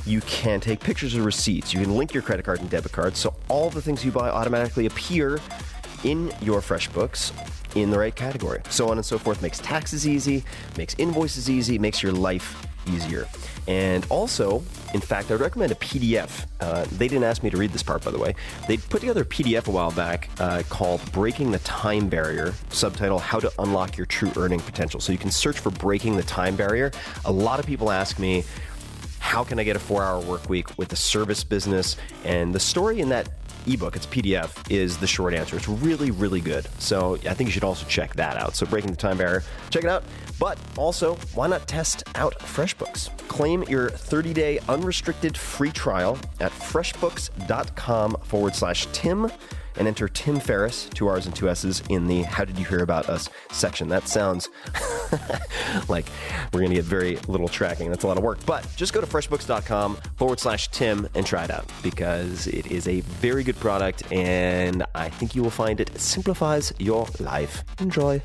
You can take pictures of receipts. You can link your credit card and debit card, so all the things you buy automatically appear in your FreshBooks in the right category. So on and so forth. Makes taxes easy, makes invoices easy, makes your life easier. And also, in fact, I would recommend a PDF. They didn't ask me to read this part, by the way. They put together a PDF a while back called Breaking the Time Barrier, subtitle, How to Unlock Your True Earning Potential. So you can search for Breaking the Time Barrier. A lot of people ask me, how can I get a 4-hour work week with a service business? And the story in that ebook, it's a PDF, is the short answer. It's really, really good. So I think you should also check that out. So Breaking the Time Barrier, check it out. But also, why not test out FreshBooks? Claim your 30-day unrestricted free trial at freshbooks.com/Tim and enter Tim Ferriss, 2 R's and 2 S's, in the How Did You Hear About Us section. That sounds like we're going to get very little tracking. That's a lot of work. But just go to freshbooks.com/Tim and try it out, because it is a very good product and I think you will find it simplifies your life. Enjoy.